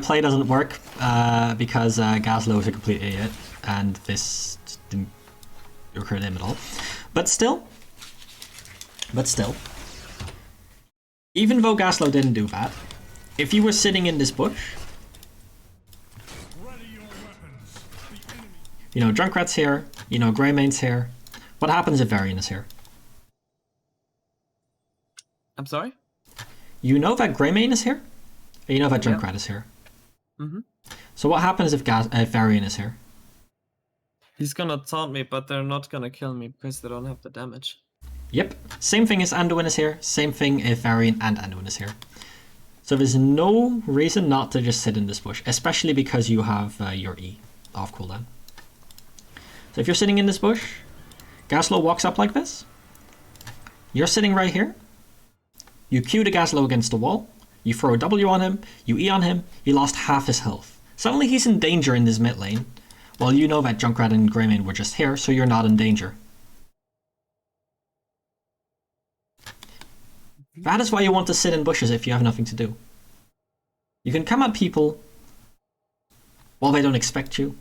play doesn't work because Gaslow is a complete idiot and this didn't occur to him at all. But still, even though Gaslow didn't do that, if you were sitting in this bush, you know, Junkrat's here, you know, Greymane's here, what happens if Varian is here? I'm sorry? You know that Greymane is here? Or you know that Junkrat is here? Mm-hmm. So what happens if Varian is here? He's gonna taunt me, but they're not gonna kill me because they don't have the damage. Yep. Same thing as Anduin is here. Same thing if Varian and Anduin is here. So there's no reason not to just sit in this bush, especially because you have your E off cooldown. So if you're sitting in this bush, Gaslow walks up like this. You're sitting right here. You Q the Gaslow against the wall. You throw a W on him. You E on him. You lost half his health. Suddenly he's in danger in this mid lane. Well, you know that Junkrat and Greymane were just here, so you're not in danger. That is why you want to sit in bushes if you have nothing to do. You can come at people while they don't expect you.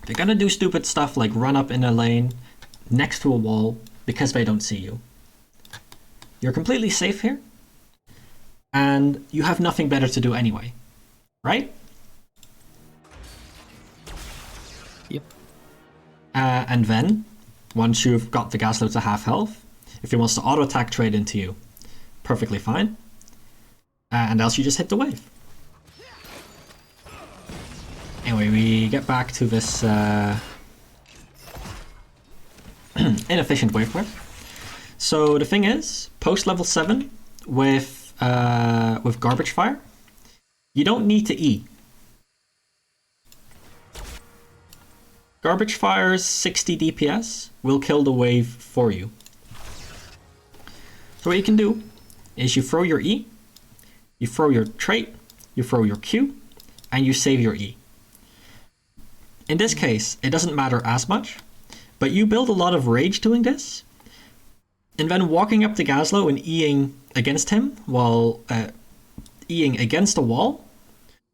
They're gonna do stupid stuff like run up in a lane next to a wall because they don't see you. You're completely safe here, and you have nothing better to do anyway, right? Yep. And then, once you've got the Gaslow to half health, if he wants to auto-attack trade into you, perfectly fine. And else you just hit the wave. Anyway, we get back to this inefficient wave whip. So the thing is, post level 7 with Garbage Fire, you don't need to E. Garbage Fire's 60 DPS will kill the wave for you. So what you can do is you throw your E, you throw your trait, you throw your Q, and you save your E. In this case, it doesn't matter as much, but you build a lot of rage doing this, and then walking up to Gaslow and Eing against him while Eing against a wall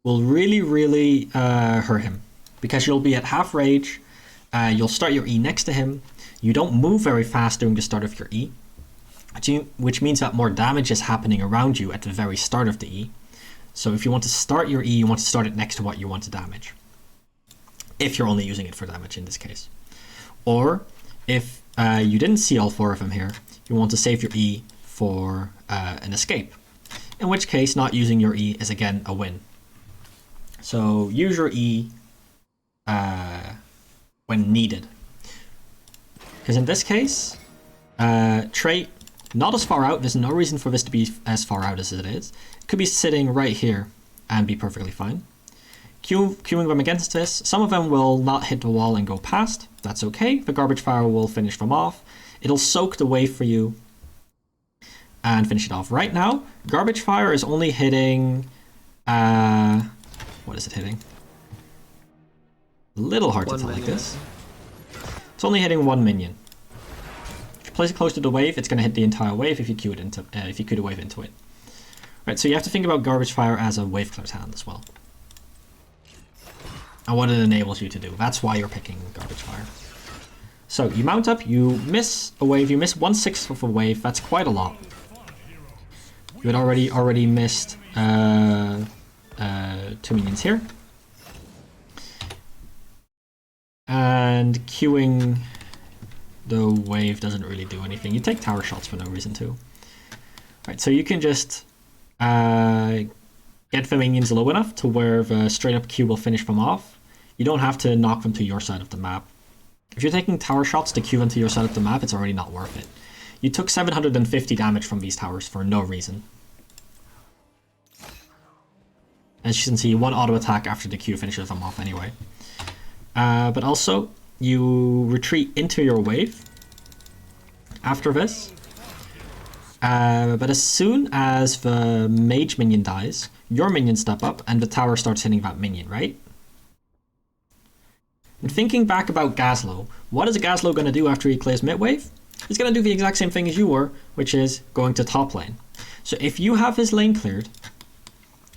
will really hurt him. Because you'll be at half rage, you'll start your E next to him, you don't move very fast during the start of your E, which means that more damage is happening around you at the very start of the E. So if you want to start your E, you want to start it next to what you want to damage. If you're only using it for damage in this case. Or if you didn't see all 4 of them here, you want to save your E for an escape. in which case not using your E is again a win. So use your E when needed. Because in this case, trait not as far out, there's no reason for this to be as far out as it is. It could be sitting right here and be perfectly fine. Queuing them against this, some of them will not hit the wall and go past. That's okay. The garbage fire will finish them off. It'll soak the wave for you and finish it off. Right now, garbage fire is only hitting. What is it hitting? A little hard to tell like this. It's only hitting 1 minion. If you place it close to the wave, it's going to hit the entire wave if you queue it into if you queue the wave into it. Right. So you have to think about garbage fire as a wave clear talent as well. And what it enables you to do. That's why you're picking garbage fire. So you mount up, you miss a wave, you miss 1/6 of a wave, that's quite a lot. You had already missed 2 minions here. And queuing the wave doesn't really do anything. You take tower shots for no reason too. Right, so you can just get the minions low enough to where the straight up queue will finish them off. You don't have to knock them to your side of the map. If you're taking tower shots to queue them to your side of the map, it's already not worth it. You took 750 damage from these towers for no reason. As you can see, 1 auto attack after the queue finishes them off anyway. But also, you retreat into your wave after this. But as soon as the mage minion dies, your minions step up and the tower starts hitting that minion, right? And thinking back about Gazlowe, what is a Gazlowe going to do after he clears mid wave? He's going to do the exact same thing as you were, which is going to top lane. So if you have his lane cleared,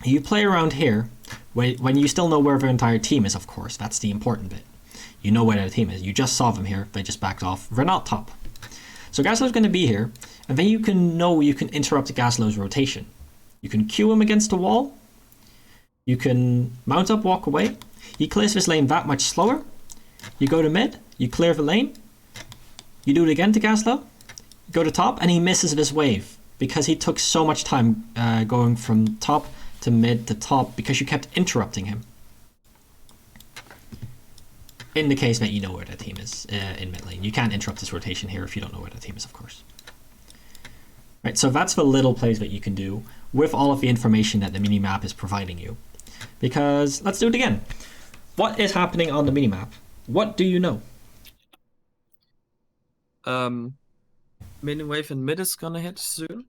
you play around here, when you still know where the entire team is, of course. That's the important bit. You know where the team is. You just saw them here. They just backed off. They're not top. So Gazlowe's going to be here, and then you can interrupt Gazlowe's rotation. You can queue him against the wall. You can mount up, walk away. He clears this lane that much slower. You go to mid, you clear the lane. You do it again to Gazlowe. You go to top, and he misses this wave because he took so much time going from top to mid to top because you kept interrupting him. In the case that you know where the team is in mid lane. You can't interrupt this rotation here if you don't know where the team is, of course. Right, so that's the little plays that you can do with all of the information that the minimap is providing you. Because, let's do it again. What is happening on the minimap? What do you know? Mini wave and mid is gonna hit soon.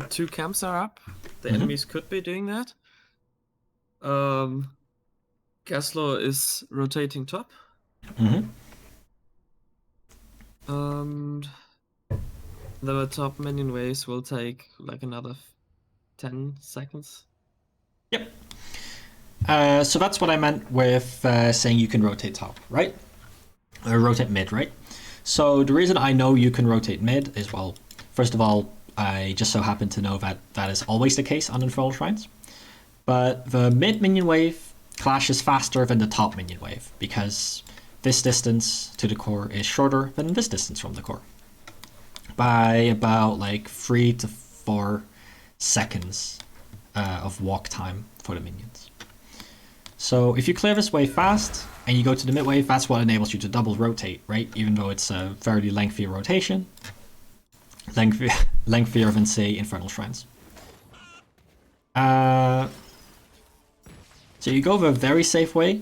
2 camps are up. The enemies could be doing that. Gazlowe is rotating top. The top minion waves will take like another 10 seconds. Yep. So that's what I meant with saying you can rotate top, right? Or rotate mid, right? So the reason I know you can rotate mid is, well, first of all, I just so happen to know that that is always the case on Infernal Shrines. But the mid minion wave clashes faster than the top minion wave because this distance to the core is shorter than this distance from the core by about like 3 to 4 seconds of walk time for the minions. So if you clear this wave fast and you go to the mid wave, that's what enables you to double rotate, right? Even though it's a fairly lengthy rotation. Lengthier than, say, Infernal Shrines. So you go the very safe way,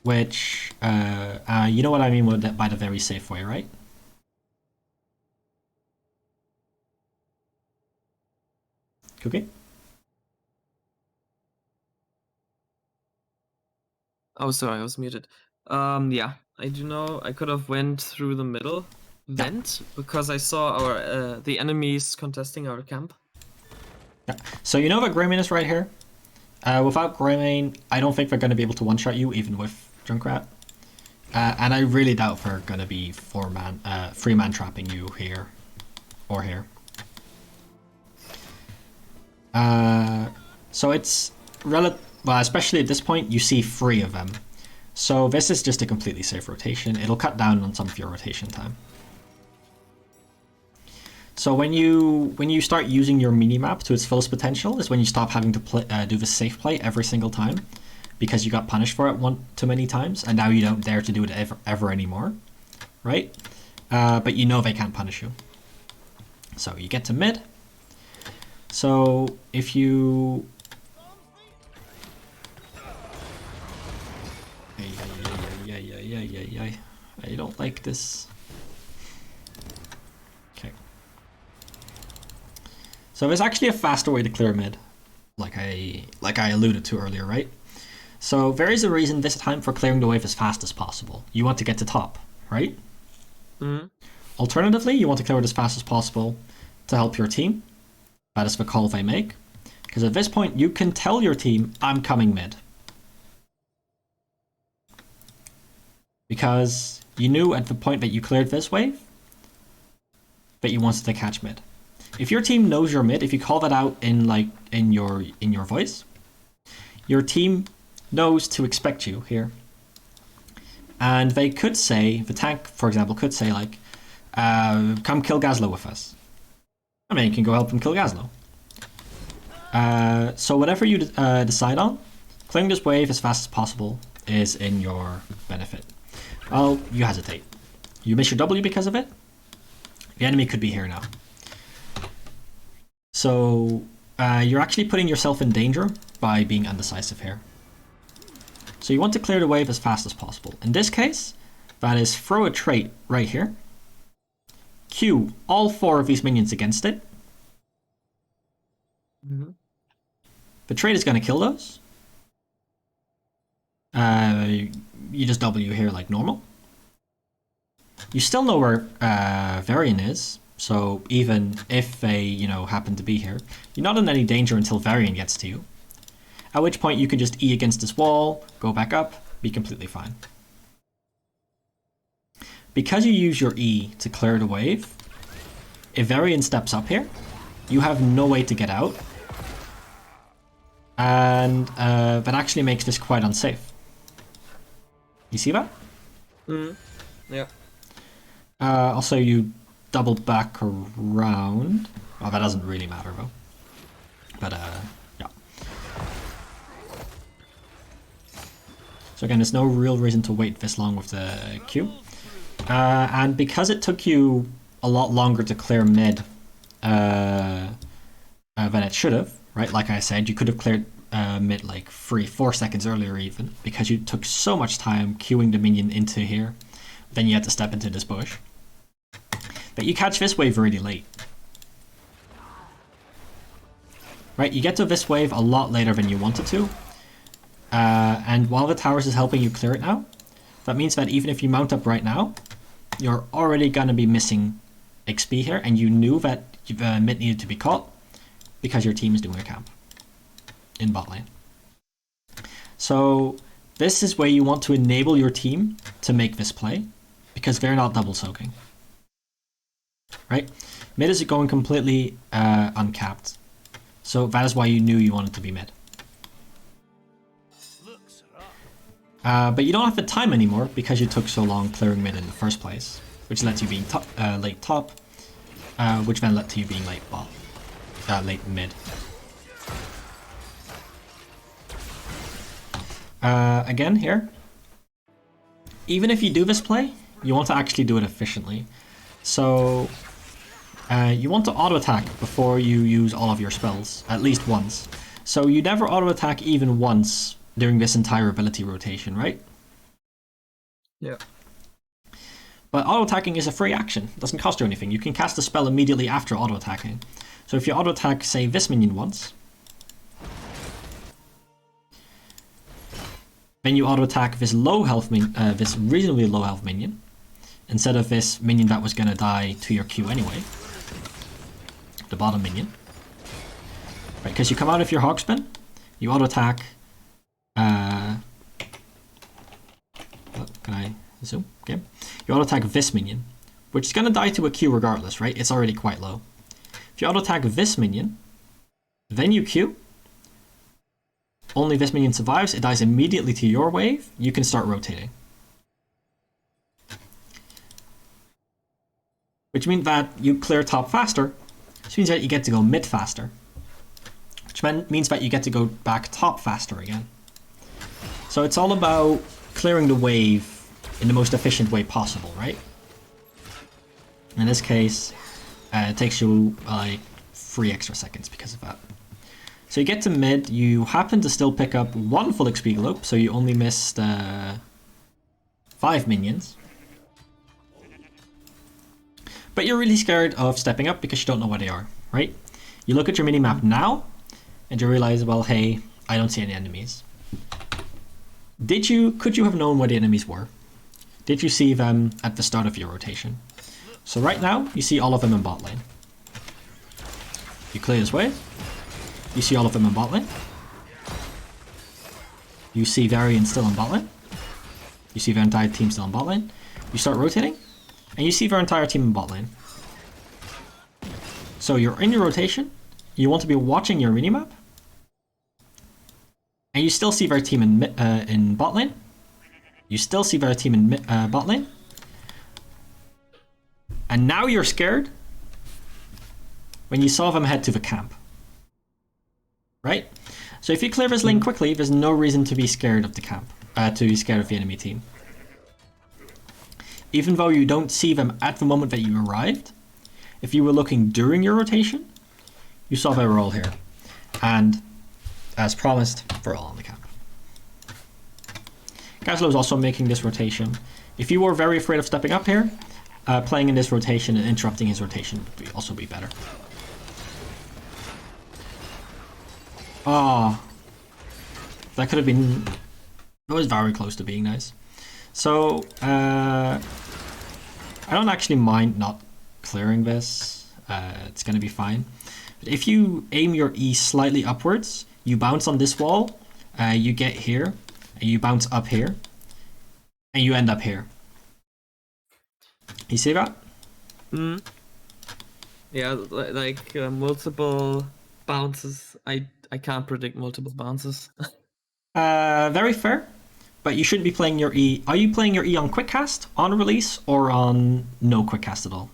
which, you know what I mean with that, by the very safe way, right? Cooocki? Oh, sorry, I was muted. Yeah, I do know. I could have went through the middle vent because I saw our the enemies contesting our camp. Yeah. So you know that Greymane is right here. Without Greymane, I don't think they're going to be able to one-shot you, even with Junkrat. And I really doubt they're going to be 3-man trapping you here or here. So it's well, especially at this point, you see 3 of them. So this is just a completely safe rotation. It'll cut down on some of your rotation time. So when you start using your minimap to its fullest potential is when you stop having to do the safe play every single time, because you got punished for it one too many times, and now you don't dare to do it ever anymore, right? But you know they can't punish you. So you get to mid. So if you... I don't like this. Okay. So there's actually a faster way to clear mid, like I alluded to earlier, right? So there is a reason this time for clearing the wave as fast as possible. You want to get to top, right? Mm-hmm. Alternatively, you want to clear it as fast as possible to help your team. That is the call they make. Because at this point, you can tell your team, I'm coming mid. Because you knew at the point that you cleared this wave that you wanted to catch mid. If your team knows you're mid, if you call that out in your voice, your team knows to expect you here. And they could say, the tank, for example, could say like, come kill Gazlo with us. I mean, you can go help him kill Gazlo. So whatever you decide on, clearing this wave as fast as possible is in your benefit. Well, you hesitate. You miss your W because of it. The enemy could be here now. So you're actually putting yourself in danger by being undecisive here. So you want to clear the wave as fast as possible. In this case, that is throw a trait right here. Q all 4 of these minions against it. Mm-hmm. The trait is going to kill those. You just W here like normal. You still know where Varian is, so even if they, happen to be here, you're not in any danger until Varian gets to you. At which point you can just E against this wall, go back up, be completely fine. Because you use your E to clear the wave, if Varian steps up here, you have no way to get out. And that actually makes this quite unsafe. You see that? Mm-hmm. Yeah. Also, you double back around. Well, that doesn't really matter though. But yeah. So again, there's no real reason to wait this long with the Q. And because it took you a lot longer to clear mid than it should have, right? Like I said, you could have cleared mid like 3-4 seconds earlier even, because you took so much time queuing the minion into here. Then you had to step into this bush. But you catch this wave really late. Right, you get to this wave a lot later than you wanted to. And while the towers is helping you clear it now, that means that even if you mount up right now, you're already going to be missing XP here, and you knew that mid needed to be caught because your team is doing a camp in bot lane. So this is where you want to enable your team to make this play, because they're not double soaking. Right? Mid is going completely uncapped. So that is why you knew you wanted to be mid. But you don't have the time anymore because you took so long clearing mid in the first place, which led to you being late top, which then led to you being late bot, late mid. Again here, even if you do this play, you want to actually do it efficiently. So you want to auto attack before you use all of your spells, at least once. So you never auto attack even once during this entire ability rotation, right? Yeah. But auto attacking is a free action. It doesn't cost you anything. You can cast a spell immediately after auto attacking. So if you auto attack, say, this minion once, then you auto attack this low health this reasonably low health minion, instead of this minion that was gonna die to your Q anyway, the bottom minion. Right, because you come out of your hog spin, you auto attack. Can I zoom? Okay. You auto attack this minion, which is gonna die to a Q regardless, right? It's already quite low. If you auto attack this minion, then you Q. Only this minion survives, it dies immediately to your wave, you can start rotating. which means that you clear top faster, which means that you get to go mid faster, which means that you get to go back top faster again. So it's all about clearing the wave in the most efficient way possible, right? In this case, it takes you like 3 extra seconds because of that. So you get to mid, you happen to still pick up 1 full XP globe, so you only missed 5 minions. But you're really scared of stepping up because you don't know where they are, right? You look at your minimap now, and you realize, well, hey, I don't see any enemies. Could you have known where the enemies were? Did you see them at the start of your rotation? So right now, you see all of them in bot lane. You clear this wave. You see all of them in bot lane. You see Varian still in bot lane. You see their entire team still in bot lane. You start rotating, and you see their entire team in bot lane. So you're in your rotation. You want to be watching your minimap. And you still see their team in bot lane. You still see their team in bot lane. And now you're scared when you saw them head to the camp. Right? So if you clear this lane quickly, there's no reason to be scared of the camp, to be scared of the enemy team. Even though you don't see them at the moment that you arrived, if you were looking during your rotation, you saw they were all here. And as promised, they're all on the camp. Gazlo is also making this rotation. If you were very afraid of stepping up here, playing in this rotation and interrupting his rotation would also be better. Ah, that could have been... That was very close to being nice. So, I don't actually mind not clearing this. It's going to be fine. But if you aim your E slightly upwards, you bounce on this wall, you get here, and you bounce up here, and you end up here. You see that? Mm. Yeah, like multiple bounces. I can't predict multiple bounces. Very fair, but you shouldn't be playing your E. Are you playing your E on quick cast, on release, or on no quick cast at all?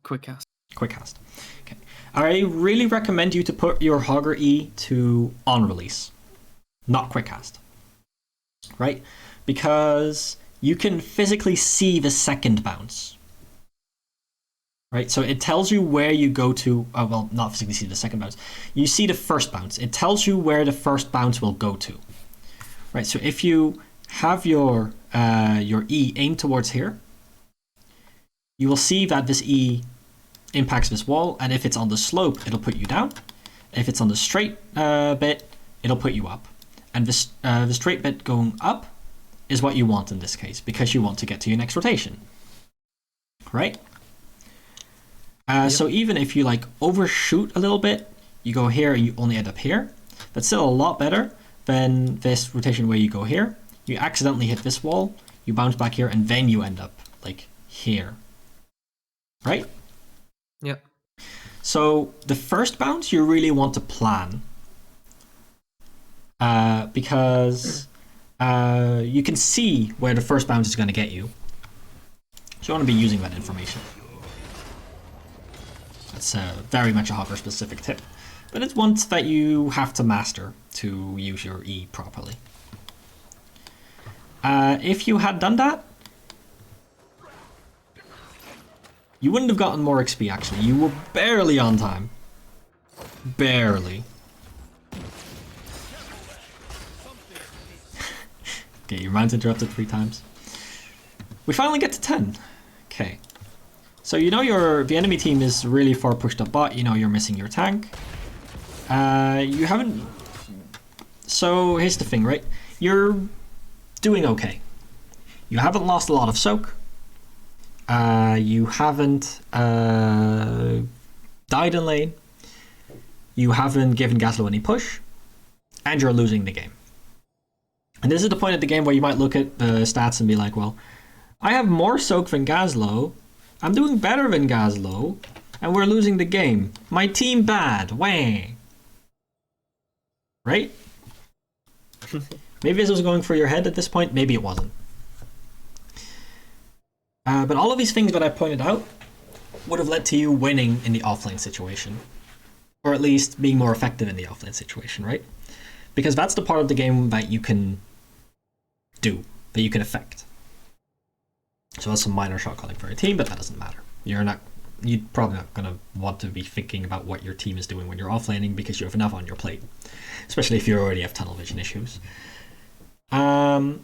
Quick cast. Quick cast. Okay. I really recommend you to put your Hogger E to on release, not quick cast. Right? Because you can physically see the second bounce. Right? So it tells you where you go to. Oh, well, not physically see the second bounce. You see the first bounce. It tells you where the first bounce will go to. Right? So if you have your E aimed towards here, you will see that this E impacts this wall, and if it's on the slope, it'll put you down. If it's on the straight bit, it'll put you up. And this the straight bit going up is what you want in this case, because you want to get to your next rotation. Right? Yep. So even if you like overshoot a little bit, you go here and you only end up here, that's still a lot better than this rotation where you go here, you accidentally hit this wall, you bounce back here, and then you end up like here. Right? Yep. So the first bounce you really want to plan, because you can see where the first bounce is going to get you. So you want to be using that information. That's very much a Hogger specific tip, but it's one that you have to master to use your E properly. If you had done that, you wouldn't have gotten more XP actually. You were barely on time. Barely. Okay, your mind's interrupted 3 times. We finally get to 10. Okay. So you know the enemy team is really far pushed up bot, you know you're missing your tank. You haven't... So here's the thing, right? You're doing okay. You haven't lost a lot of soak. You haven't died in lane. You haven't given Gazlo any push. And you're losing the game. And this is the point of the game where you might look at the stats and be like, well, I have more soak than Gazlo. I'm doing better than Gazlo. And we're losing the game. My team bad. Wah. Right? Maybe this was going for your head at this point. Maybe it wasn't. But all of these things that I pointed out would have led to you winning in the offlane situation. Or at least being more effective in the offlane situation, right? Because that's the part of the game that you can do, that you can affect. So that's some minor shot calling for your team, but that doesn't matter. You're probably not going to want to be thinking about what your team is doing when you're offlaning because you have enough on your plate. Especially if you already have tunnel vision issues. But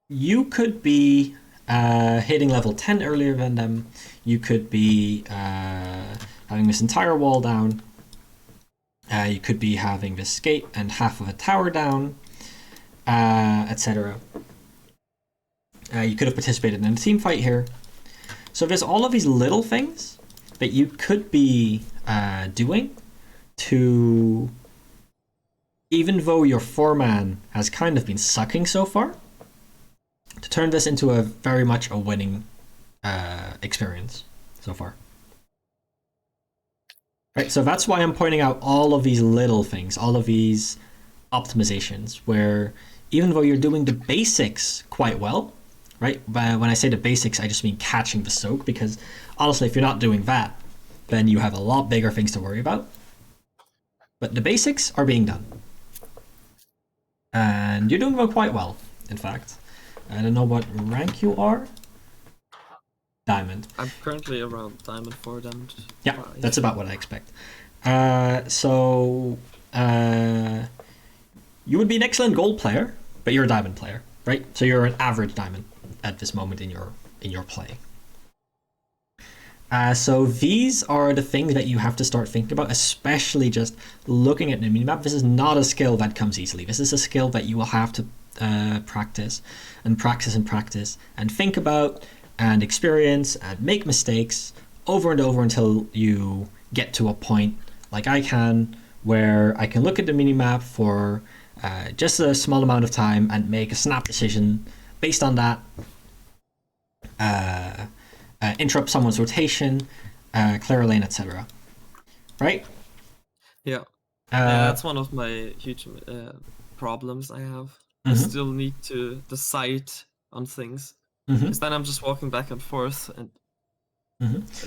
you could be hitting level 10 earlier than them. You could be having this entire wall down. You could be having this gate and half of a tower down, etc. You could have participated in a team fight here. So there's all of these little things that you could be doing to, even though your 4-man has kind of been sucking so far, to turn this into a very much a winning experience so far. Right, so that's why I'm pointing out all of these little things, all of these optimizations, where even though you're doing the basics quite well, right? But when I say the basics, I just mean catching the soak, because honestly, if you're not doing that, then you have a lot bigger things to worry about. But the basics are being done. And you're doing them quite well, in fact. I don't know what rank you are. Diamond. I'm currently around Diamond 4, Diamond 5. Yeah, that's about what I expect. You would be an excellent gold player, but you're a diamond player, right? So you're an average diamond at this moment in your play. So these are the things that you have to start thinking about, especially just looking at the minimap. This is not a skill that comes easily. This is a skill that you will have to practice and practice and practice and think about and experience and make mistakes over and over until you get to a point like I can, where I can look at the minimap for just a small amount of time and make a snap decision based on that, interrupt someone's rotation, clear a lane, etc. Right? Yeah. That's one of my huge problems I have. I still need to decide on things. Because then I'm just walking back and forth. And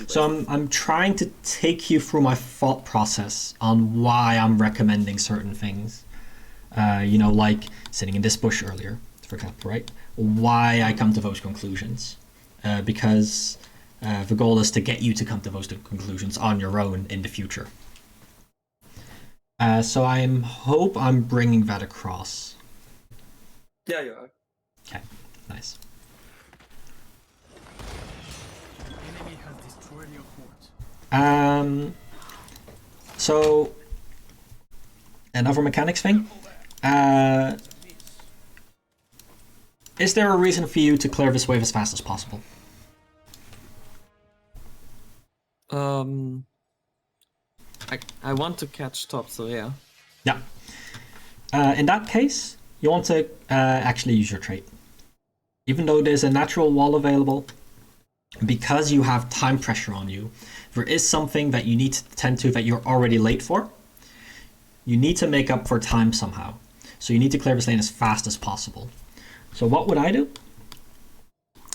So I'm trying to take you through my thought process on why I'm recommending certain things. Like sitting in this bush earlier, for example, right? Why I come to those conclusions. Because the goal is to get you to come to those conclusions on your own in the future. So I hope I'm bringing that across. yeah, you are. Okay, nice. So another mechanics thing. Is there a reason for you to clear this wave as fast as possible? I want to catch top, so yeah. Yeah. In that case, you want to actually use your trait. Even though there's a natural wall available, because you have time pressure on you, there is something that you need to tend to that you're already late for. You need to make up for time somehow. So you need to clear this lane as fast as possible. So what would I do?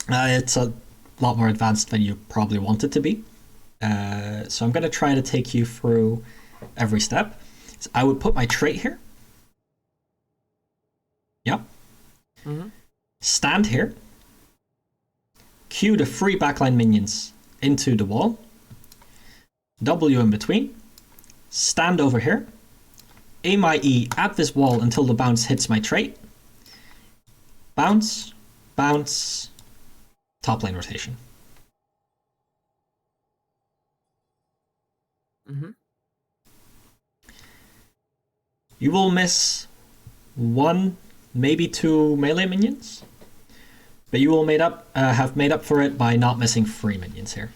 It's a lot more advanced than you probably want it to be. So I'm going to try to take you through every step. So I would put my trait here. Yep. Stand here. Cue the 3 backline minions into the wall. W in between. Stand over here. Aim my E at this wall until the bounce hits my trait. Bounce, bounce, top lane rotation. You will miss 1, maybe 2 melee minions, but you will have made up for it by not missing 3 minions here.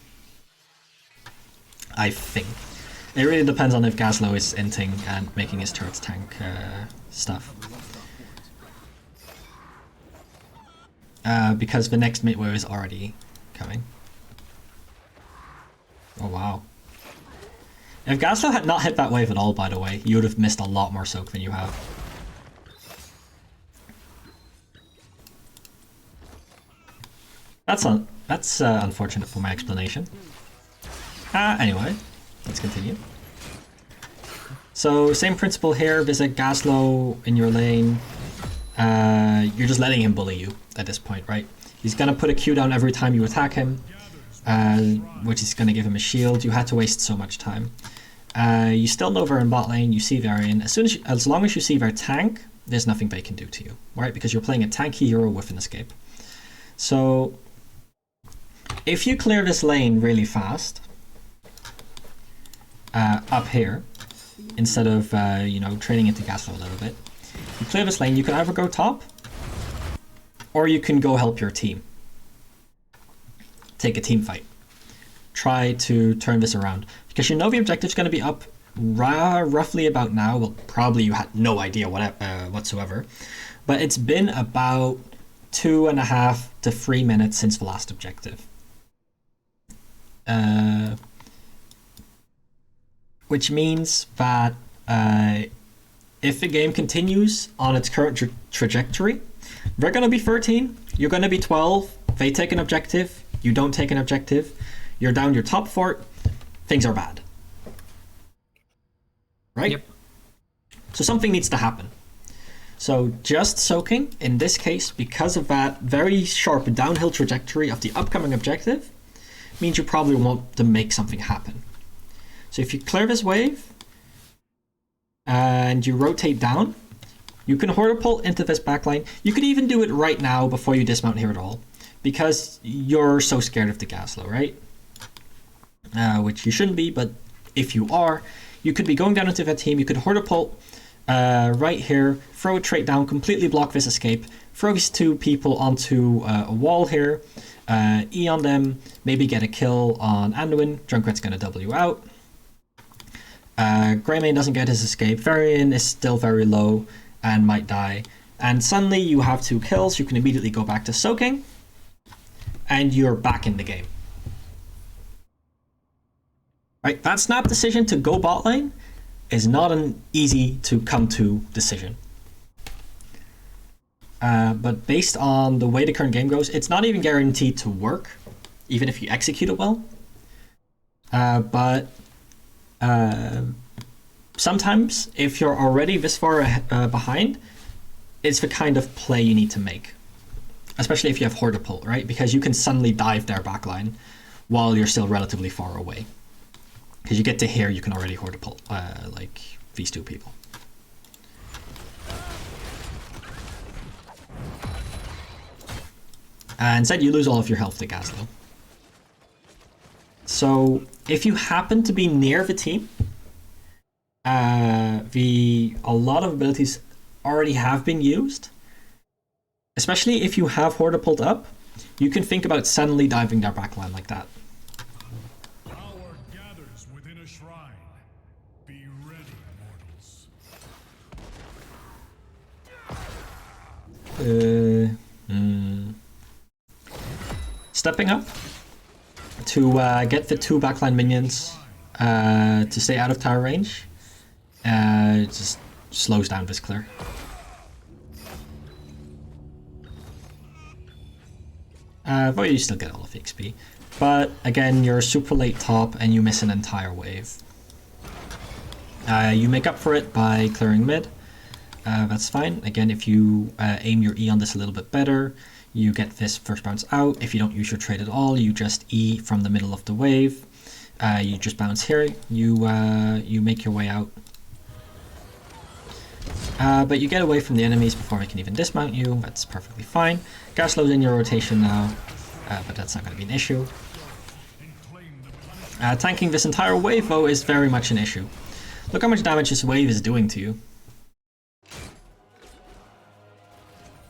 I think. It really depends on if Gazlo is inting and making his turrets tank stuff. Because the next mid wave is already coming. Oh wow. If Gazlo had not hit that wave at all, by the way, you would have missed a lot more soak than you have. That's unfortunate for my explanation. Anyway, let's continue. So same principle here. Visit Gaslow in your lane. You're just letting him bully you at this point, right? He's gonna put a Q down every time you attack him, which is gonna give him a shield. You had to waste so much time. You still Nova in bot lane. You see Varian. As long as you see their tank, there's nothing they can do to you, right? Because you're playing a tanky hero with an escape. So if you clear this lane really fast, up here, instead of you know, trading into Gaslow a little bit, you clear this lane. You can either go top, or you can go help your team. Take a team fight. Try to turn this around. Because you know the objective's going to be up roughly about now. Well, probably you had no idea whatsoever. But it's been about 2.5 to 3 minutes since the last objective. Which means that if the game continues on its current trajectory, they're going to be 13, you're going to be 12, they take an objective, you don't take an objective, you're down your top fort, things are bad. Right? Yep. So something needs to happen. So just soaking, in this case, because of that very sharp downhill trajectory of the upcoming objective, means you probably want to make something happen. So if you clear this wave, and you rotate down, you can hortipult into this backline. You could even do it right now before you dismount here at all, because you're so scared of the Gaslow, right? Which you shouldn't be, but if you are, you could be going down into that team. You could hortipult right here, throw a trait down, completely block this escape, throw these two people onto a wall here, E on them, maybe get a kill on Anduin. Junkrat's going to W out. Greymane doesn't get his escape. Varian is still very low and might die. And suddenly you have 2 kills. You can immediately go back to soaking, and you're back in the game. Right? That snap decision to go bot lane is not an easy to come to decision. But based on the way the current game goes, it's not even guaranteed to work, even if you execute it well. But sometimes, if you're already this far behind, it's the kind of play you need to make. Especially if you have hortipult, right? Because you can suddenly dive their backline while you're still relatively far away. Because you get to here, you can already hortipult like these 2 people. And instead you lose all of your health to Gaslow. So if you happen to be near the team, a lot of abilities already have been used. Especially if you have hortipult up, you can think about suddenly diving their backline like that. Power gathers within a shrine. Be ready, mortals. Stepping up to get the 2 backline minions to stay out of tower range. Just slows down this clear. But you still get all of the XP. But again, you're super late top and you miss an entire wave. You make up for it by clearing mid. That's fine. Again, if you aim your E on this a little bit better, you get this first bounce out. If you don't use your trade at all, you just E from the middle of the wave. You just bounce here. You make your way out. But you get away from the enemies before they can even dismount you. That's perfectly fine. Gaslow's in your rotation now, but that's not going to be an issue. Tanking this entire wave, though, is very much an issue. Look how much damage this wave is doing to you.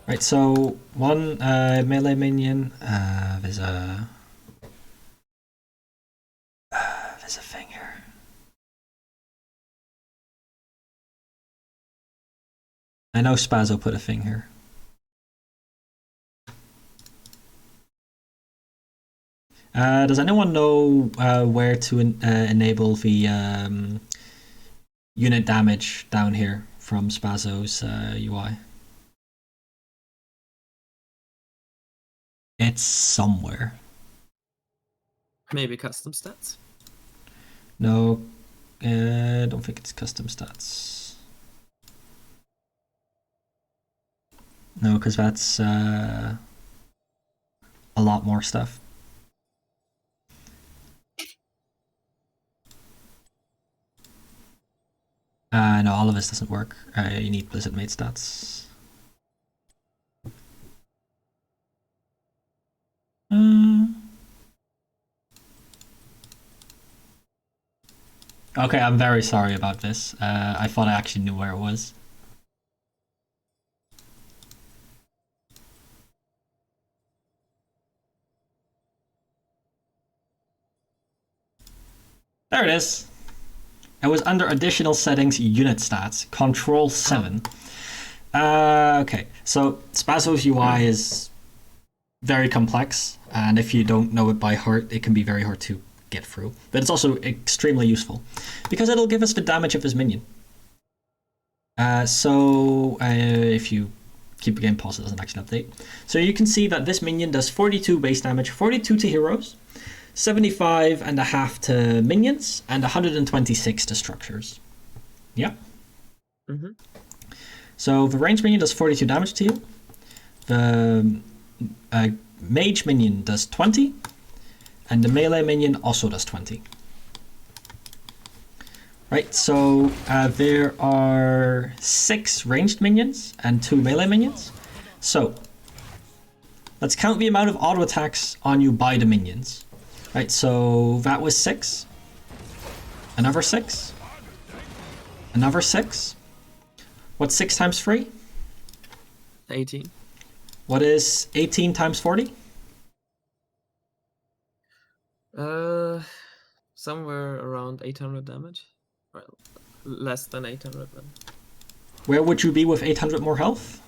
Right, so one melee minion. There's a thing here. I know Spazzo put a thing here. Does anyone know where to enable the unit damage down here from Spazzo's UI? It's somewhere. Maybe custom stats? No, I don't think it's custom stats. No, because that's a lot more stuff. No, all of this doesn't work. You need Blizzard made stats. Okay, I'm very sorry about this. I thought I actually knew where it was. There it is. It was under additional settings, unit stats, control 7. Okay, so Spazzo's UI is very complex, and if you don't know it by heart, it can be very hard to get through. But it's also extremely useful, because it'll give us the damage of his minion. If you keep the game paused, it doesn't actually update. So you can see that this minion does 42 base damage, 42 to heroes, 75.5 to minions, and 126 to structures. Yeah. Mm-hmm. So the ranged minion does 42 damage to you. The mage minion does 20, and the melee minion also does 20. Right, so there are 6 ranged minions and 2 melee minions. So let's count the amount of auto attacks on you by the minions. Right, so that was 6. Another 6. Another 6. What's 6 times 3? 18. What is 18 times 40? Somewhere around 800 damage. Well, less than 800 then. Where would you be with 800 more health?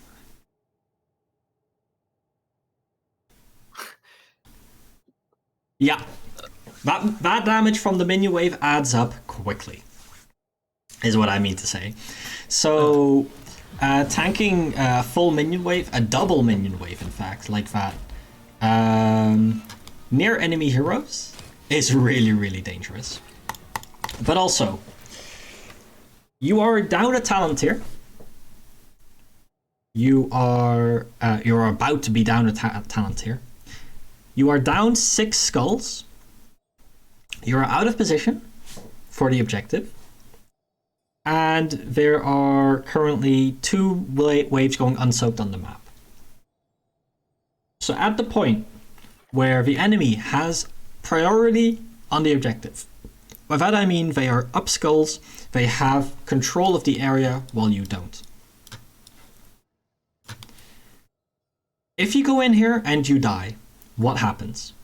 Yeah. That damage from the minion wave adds up quickly, is what I mean to say. So, tanking a full minion wave, a double minion wave in fact, like that, near enemy heroes is really, really dangerous. But also, you are down a talent tier. You're about to be down a talent tier. You are down 6 skulls. You're out of position for the objective. And there are currently 2 waves going unsoaked on the map. So at the point where the enemy has priority on the objective, by that I mean they are up skulls, they have control of the area while you don't. If you go in here and you die, what happens?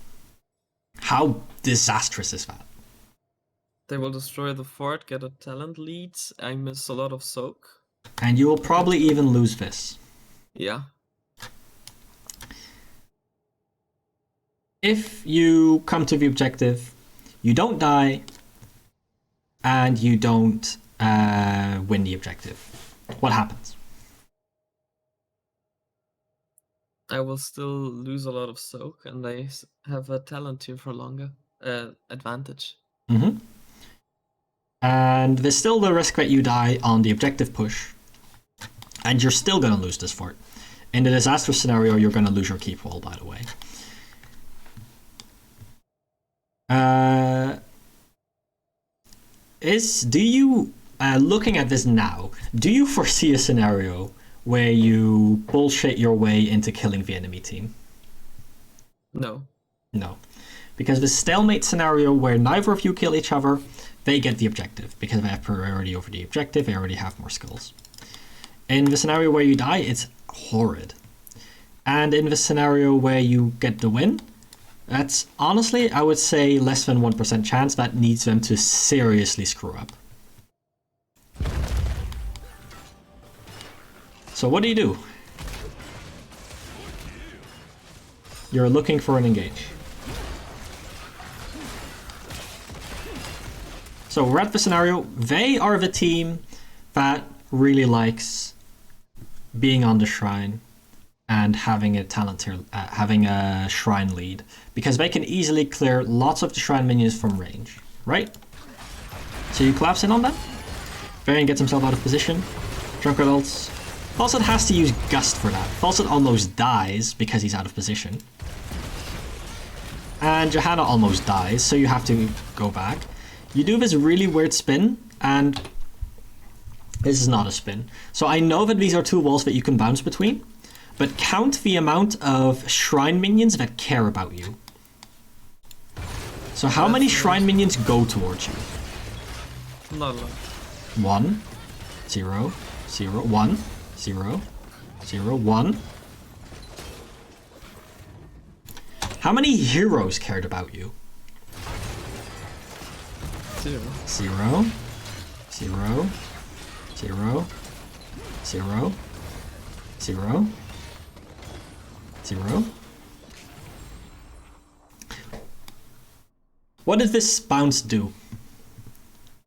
How disastrous is that? They will destroy the fort, get a talent lead. I miss a lot of soak. And you will probably even lose this. Yeah. If you come to the objective, you don't die, and you don't win the objective, what happens? I will still lose a lot of soak, and I have a talent here for longer advantage. Mm-hmm. And there's still the risk that you die on the objective push, and you're still going to lose this fort. In the disaster scenario, you're going to lose your keep wall, by the way. Looking at this now, do you foresee a scenario where you bullshit your way into killing the enemy team? No. No. Because the stalemate scenario where neither of you kill each other, they get the objective. Because they have priority over the objective, they already have more skulls. In the scenario where you die, it's horrid. And in the scenario where you get the win, that's honestly, I would say, less than 1% chance that needs them to seriously screw up. So what do? You're looking for an engage. So we're at the scenario. They are the team that really likes being on the shrine, and having a talent tier, having a shrine lead, because they can easily clear lots of the shrine minions from range, right? So you collapse in on them. Varian gets himself out of position. Drunkard ults. Falset has to use Gust for that. Falset almost dies because he's out of position. And Johanna almost dies, so you have to go back. You do this really weird spin, and this is not a spin. So I know that these are two walls that you can bounce between, but count the amount of shrine minions that care about you. So how many shrine minions go towards you? Not a lot. 1, 0, 0, 1, 0, 0, 1. How many heroes cared about you? 0. 0, 0, 0, 0, 0, 0. What does this bounce do?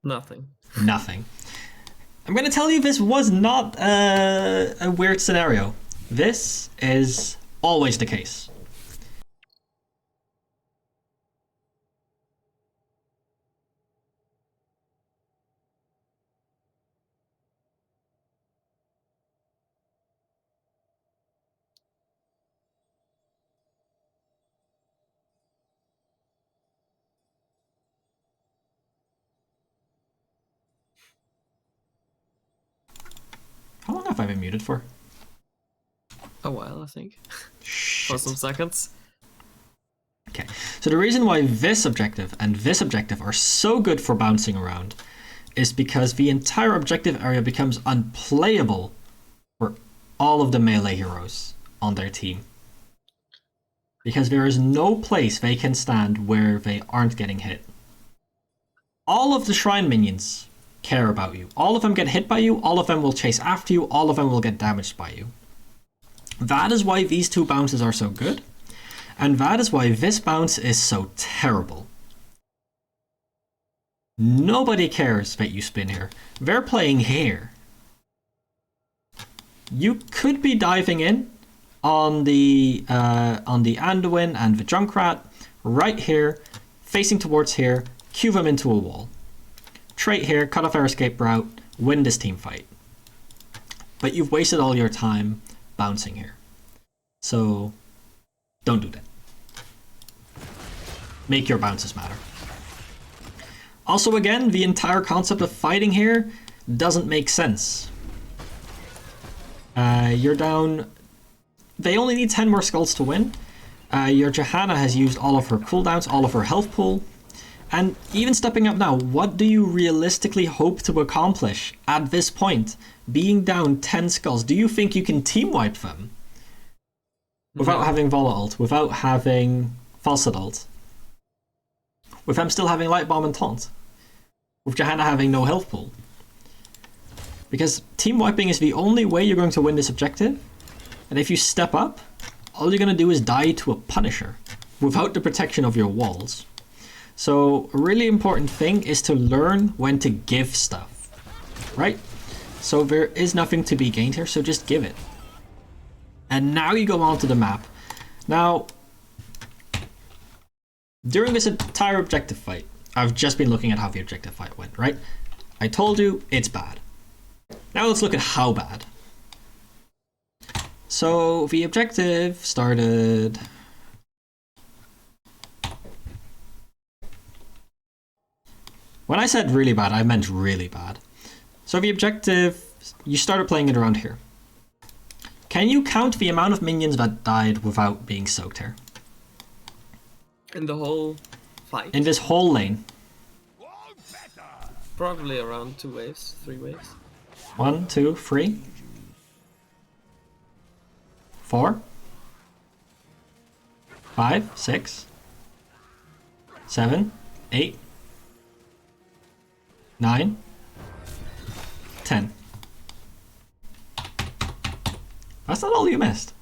Nothing. Nothing. I'm going to tell you this was not a weird scenario. This is always the case. How long have I been muted for? A while, I think. Shit. For some seconds. Okay, so the reason why this objective and this objective are so good for bouncing around is because the entire objective area becomes unplayable for all of the melee heroes on their team. Because there is no place they can stand where they aren't getting hit. All of the shrine minions care about you. All of them get hit by you, all of them will chase after you, all of them will get damaged by you. That is why these two bounces are so good, and that is why this bounce is so terrible. Nobody cares that you spin here. They're playing here. You could be diving in on the Anduin and the Junkrat right here, facing towards here, cue them into a wall. Trait here, cut off our escape route, win this team fight. But you've wasted all your time bouncing here. So don't do that. Make your bounces matter. Also, again, the entire concept of fighting here doesn't make sense. You're down... They only need 10 more skulls to win. Your Johanna has used all of her cooldowns, all of her health pool. And even stepping up now, what do you realistically hope to accomplish at this point? Being down 10 skulls, do you think you can team wipe them? Without having Vola ult, without having Falset ult? With them still having Light Bomb and Taunt? With Johanna having no health pool? Because team wiping is the only way you're going to win this objective. And if you step up, all you're going to do is die to a Punisher without the protection of your walls. So a really important thing is to learn when to give stuff, right? So there is nothing to be gained here, so just give it. And now you go on to the map. Now, during this entire objective fight, I've just been looking at how the objective fight went, right? I told you it's bad. Now let's look at how bad. So the objective started... When I said really bad, I meant really bad. So the objective, you started playing it around here. Can you count the amount of minions that died without being soaked here? In the whole fight? In this whole lane. Probably around 2 waves, 3 waves. 1, 2, 3. 4. 5, 6. 7, 8. 9, 10. That's not all you missed.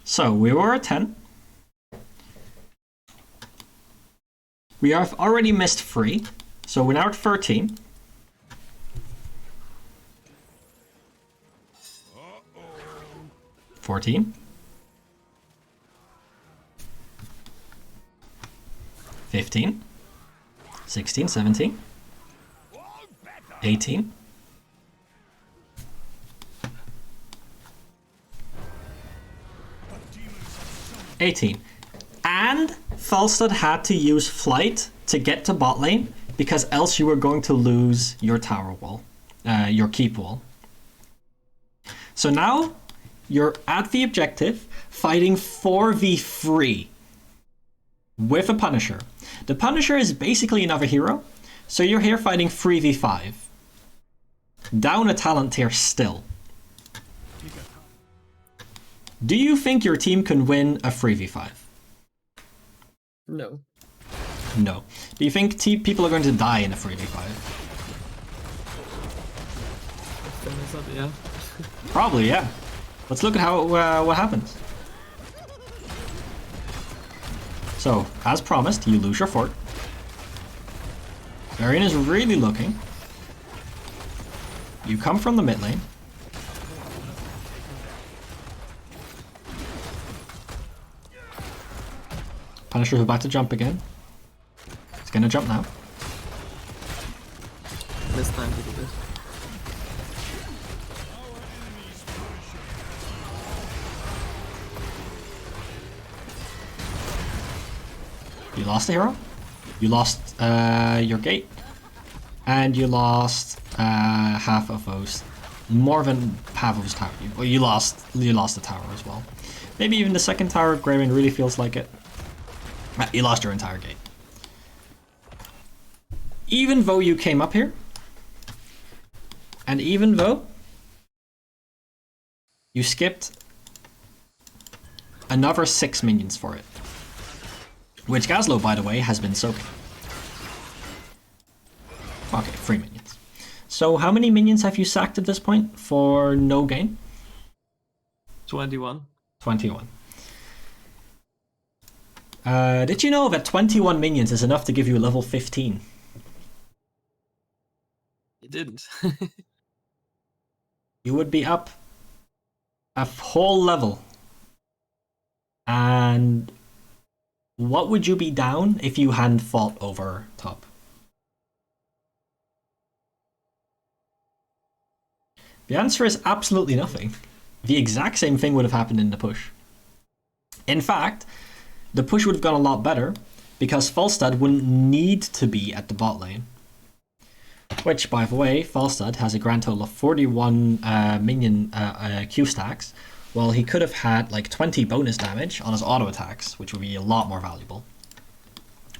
So we were at 10. We have already missed 3, so we're now at 13. Uh-oh. 14. 15. 16, 17. 18. 18. And Falstad had to use flight to get to bot lane because else you were going to lose your tower wall, your keep wall. So now you're at the objective fighting 4v3 with a Punisher. The Punisher is basically another hero, so you're here fighting 3v5. Down a talent tier still. Do you think your team can win a 3v5? No. No. Do you think people are going to die in a 3v5? Yeah. Probably, yeah. Let's look at how what happens. So, as promised, you lose your fort. Varian is really looking. You come from the mid lane. Punisher's about to jump again. He's gonna jump now. This time to do this. You lost a hero. You lost your gate. And you lost half of those. More than half of his tower. Well, you lost the tower as well. Maybe even the second tower if Graven really feels like it. You lost your entire gate. Even though you came up here, and even though you skipped another 6 minions for it, which Gazlo, by the way, has been soaking. Okay, 3 minions. So how many minions have you sacked at this point for no gain? 21. 21. Did you know that 21 minions is enough to give you a level 15? You didn't. You would be up a whole level. And what would you be down if you hadn't fought over top? The answer is absolutely nothing. The exact same thing would have happened in the push. In fact, the push would have gone a lot better because Falstad wouldn't need to be at the bot lane. Which, by the way, Falstad has a grand total of 41 minion Q stacks, while he could have had like 20 bonus damage on his auto attacks, which would be a lot more valuable.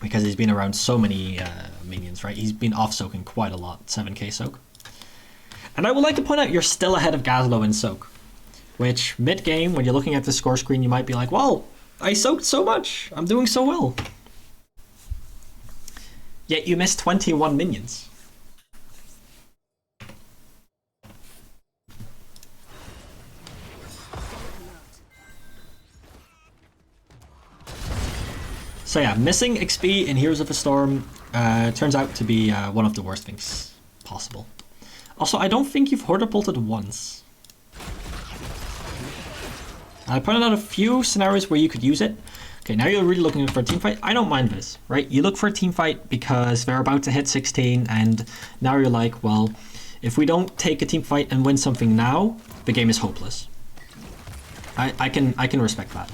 Because he's been around so many minions, right? He's been off-soaking quite a lot, 7k soak. And I would like to point out you're still ahead of Gazlo in soak. Which, mid-game, when you're looking at the score screen, you might be like, well, I soaked so much, I'm doing so well. Yet you missed 21 minions. So yeah, missing XP in Heroes of the Storm turns out to be one of the worst things possible. Also, I don't think you've Horda bolted once. I pointed out a few scenarios where you could use it. Okay, now you're really looking for a team fight. I don't mind this, right? You look for a team fight because they're about to hit 16 and now you're like, well, if we don't take a team fight and win something now, the game is hopeless. I can respect that.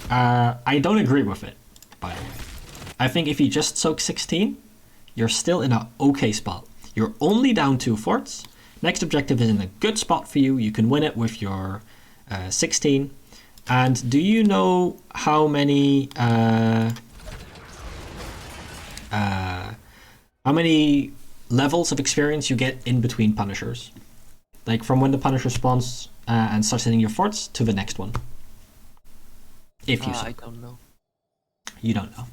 I don't agree with it, by the way. I think if you just soak 16, you're still in an okay spot. You're only down 2 forts. Next objective is in a good spot for you. You can win it with your 16. And do you know how many levels of experience you get in between Punishers? Like from when the Punisher spawns and starts hitting your forts to the next one. If you I don't know. You don't know.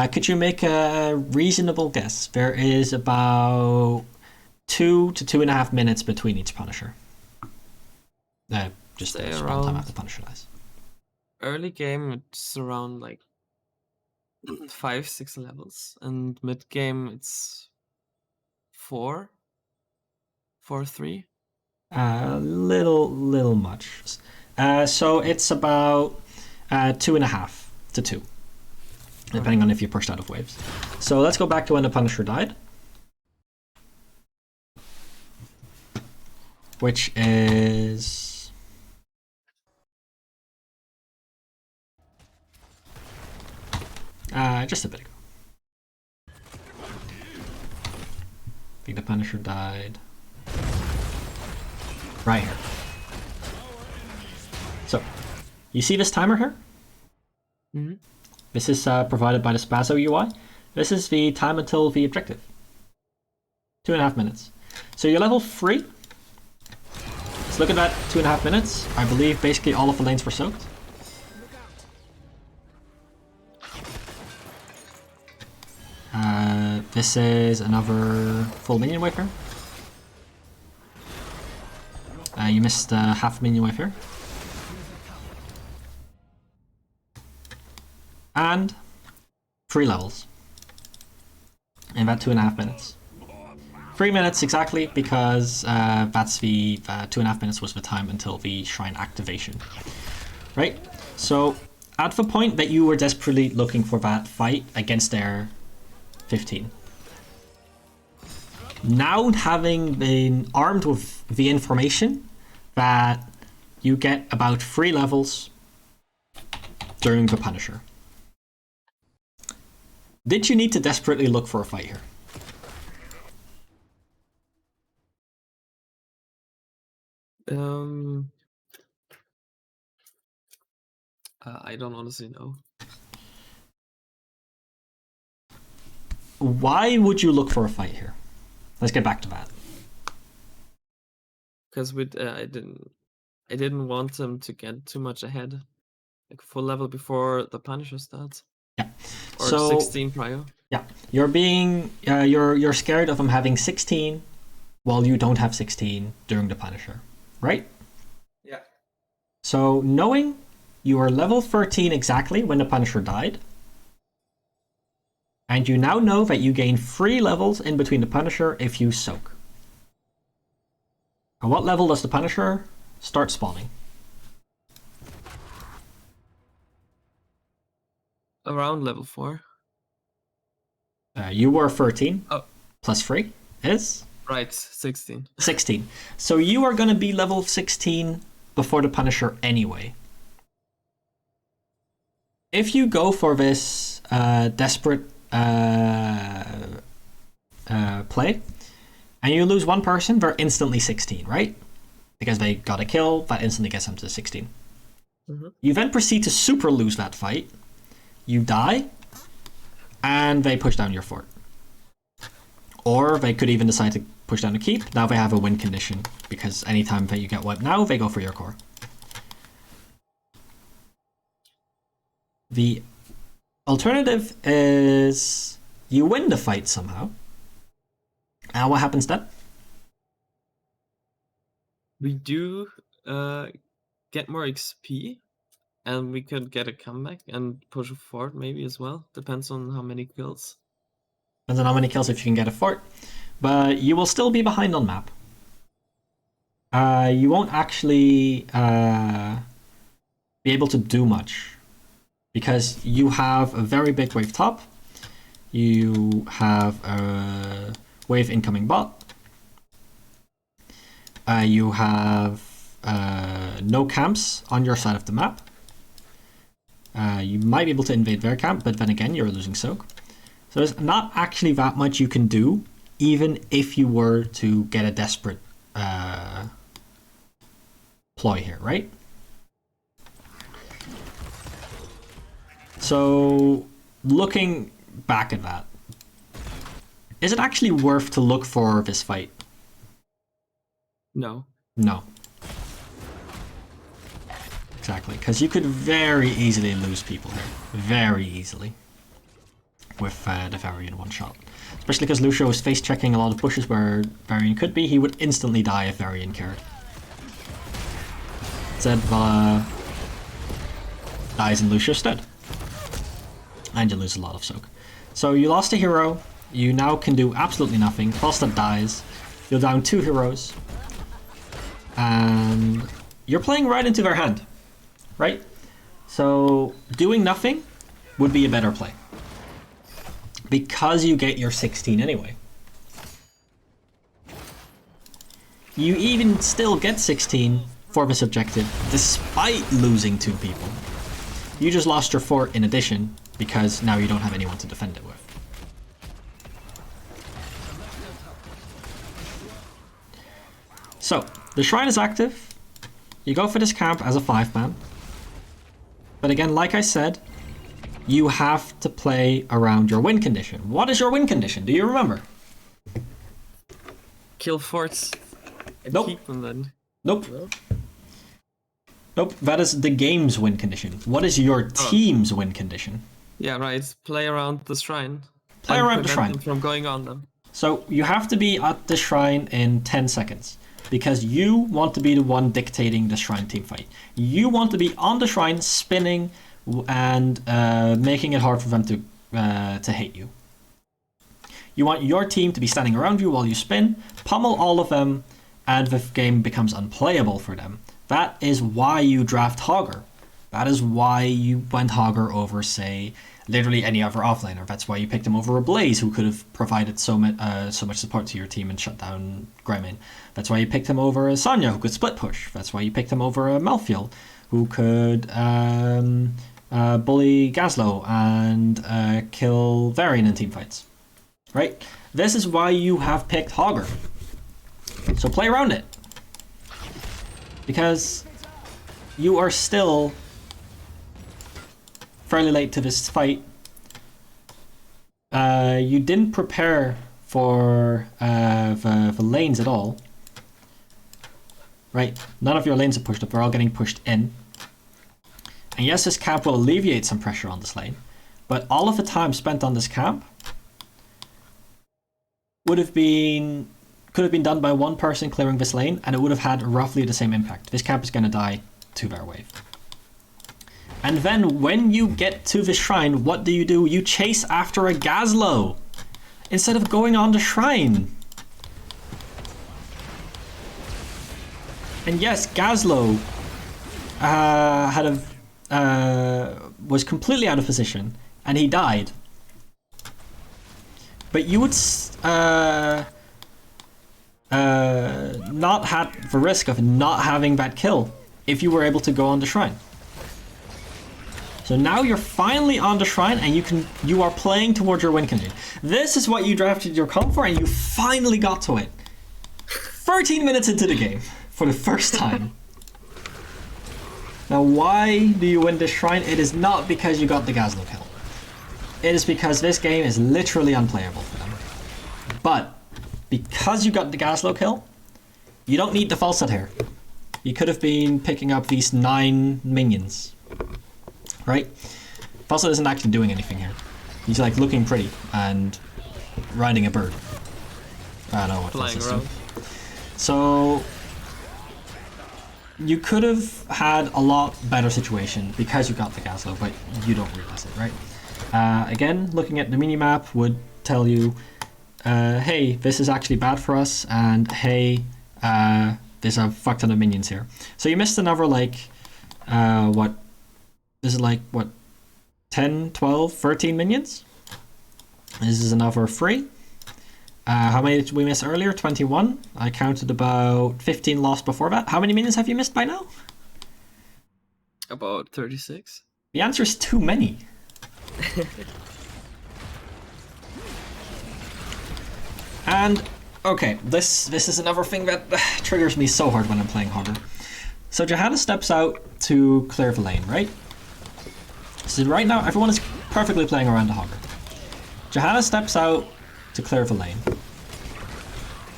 Could you make a reasonable guess? There is about 2 to 2.5 minutes between each Punisher. Just Say spawn around time after Punisher dies. Early game, it's around like 5, 6 levels, and mid game it's 4, 3. Little much. So it's about 2.5 to 2, depending on if you pushed out of waves. So let's go back to when the Punisher died, which is just a bit ago. I think the Punisher died right here. So, you see this timer here? Mm-hmm. This is provided by the Spazzo UI. This is the time until the objective. 2.5 minutes. So you're level 3. Let's look at that 2.5 minutes. I believe basically all of the lanes were soaked. This is another full minion wave here. You missed half a minion wave here. And 3 levels in about 2.5 minutes. 3 minutes exactly, because that's the 2.5 minutes was the time until the shrine activation. Right? So at the point that you were desperately looking for that fight against their 15. Now having been armed with the information that you get about 3 levels during the Punisher. Did you need to desperately look for a fight here? I don't honestly know. Why would you look for a fight here? Let's get back to that. Because I didn't want them to get too much ahead, like full level before the Punisher starts. Yeah. Or so 16 prior. Yeah, you're being you're scared of them having 16 while you don't have 16 during the Punisher, right? Yeah. So knowing you are level 13 exactly when the Punisher died, and you now know that you gain 3 levels in between the Punisher if you soak. At what level does the Punisher start spawning? Around level 4. You were 13 Oh. plus 3 is? Right, 16. 16. So you are going to be level 16 before the Punisher anyway. If you go for this desperate play, and you lose one person, they're instantly 16, right? Because they got a kill, that instantly gets them to 16. Mm-hmm. You then proceed to super lose that fight. You die, and they push down your fort. Or they could even decide to push down a keep. Now they have a win condition, because anytime that you get wiped now, they go for your core. The alternative is you win the fight somehow. And what happens then? We do get more XP, and we could get a comeback and push forward maybe as well. Depends on how many kills. Depends on how many kills if you can get a fort. But you will still be behind on map. You won't actually be able to do much, because you have a very big wave top. You have a wave incoming bot. You have no camps on your side of the map. You might be able to invade their camp, but then again, you're losing soak. So there's not actually that much you can do, even if you were to get a desperate ploy here, right? So looking back at that, is it actually worth to look for this fight? No. No. Exactly, because you could very easily lose people here. Very easily. With the Varian one shot. Especially because Lucio is face checking a lot of pushes where Varian could be. He would instantly die if Varian cared. Instead, dies in Lucio's stead. and you lose a lot of soak. So you lost a hero, you now can do absolutely nothing, Falstad dies, you're down 2 heroes, and you're playing right into their hand, right? So doing nothing would be a better play, because you get your 16 anyway. You even still get 16 for this objective, despite losing 2 people. You just lost your fort in addition, because now you don't have anyone to defend it with. So, the shrine is active. You go for this camp as a 5-man. But again, like I said, you have to play around your win condition. What is your win condition? Do you remember? Kill forts. And Nope. keep them then. Nope. Nope, that is the game's win condition. What is your team's win condition? Yeah, right. Play around the shrine. Play and around the prevent shrine. them from going on them. So you have to be at the shrine in 10 seconds. Because you want to be the one dictating the shrine team fight. You want to be on the shrine, spinning, and making it hard for them to hate you. You want your team to be standing around you while you spin, pummel all of them, and the game becomes unplayable for them. That is why you draft Hogger. That is why you went Hogger over, say, literally any other offlaner. That's why you picked him over a Blaze, who could have provided so much support to your team and shut down Greymane. That's why you picked him over a Sonya, who could split push. That's why you picked him over a Malfiel, who could bully Gazlo and kill Varian in teamfights. Right? This is why you have picked Hogger. So play around it. Because you are still fairly late to this fight. You didn't prepare for the lanes at all. Right? None of your lanes are pushed up, they're all getting pushed in. And yes, this camp will alleviate some pressure on this lane, but all of the time spent on this camp could have been done by one person clearing this lane, and it would have had roughly the same impact. This camp is going to die to their wave. And then when you get to the shrine, what do? You chase after a Gazlo instead of going on the shrine. And yes, Gazlo was completely out of position, and he died. But you would not have the risk of not having that kill if you were able to go on the shrine. So now you're finally on the shrine, and you are playing towards your win condition. This is what you drafted your comp for, and you finally got to it. 13 minutes into the game for the first time. Now, why do you win this shrine? It is not because you got the Gazlo kill. It is because this game is literally unplayable for them. But because you got the Gazlo kill, you don't need the Falstad here. You could have been picking up these 9 minions. Right? Falstad isn't actually doing anything here. He's like looking pretty and riding a bird. I don't know what Falstad's doing. So you could have had a lot better situation because you got the Gazlo, but you don't realize it, right? Again, looking at the minimap would tell you, hey, this is actually bad for us, and hey, there's a fuck ton of minions here. So you missed another, like, what? This is like, what? 10, 12, 13 minions? This is another 3. How many did we miss earlier? 21. I counted about 15 lost before that. How many minions have you missed by now? About 36. The answer is too many. And, okay, this is another thing that triggers me so hard when I'm playing Hogger. So Johanna steps out to clear the lane, right? So right now, everyone is perfectly playing around the Hogger. Johanna steps out to clear the lane.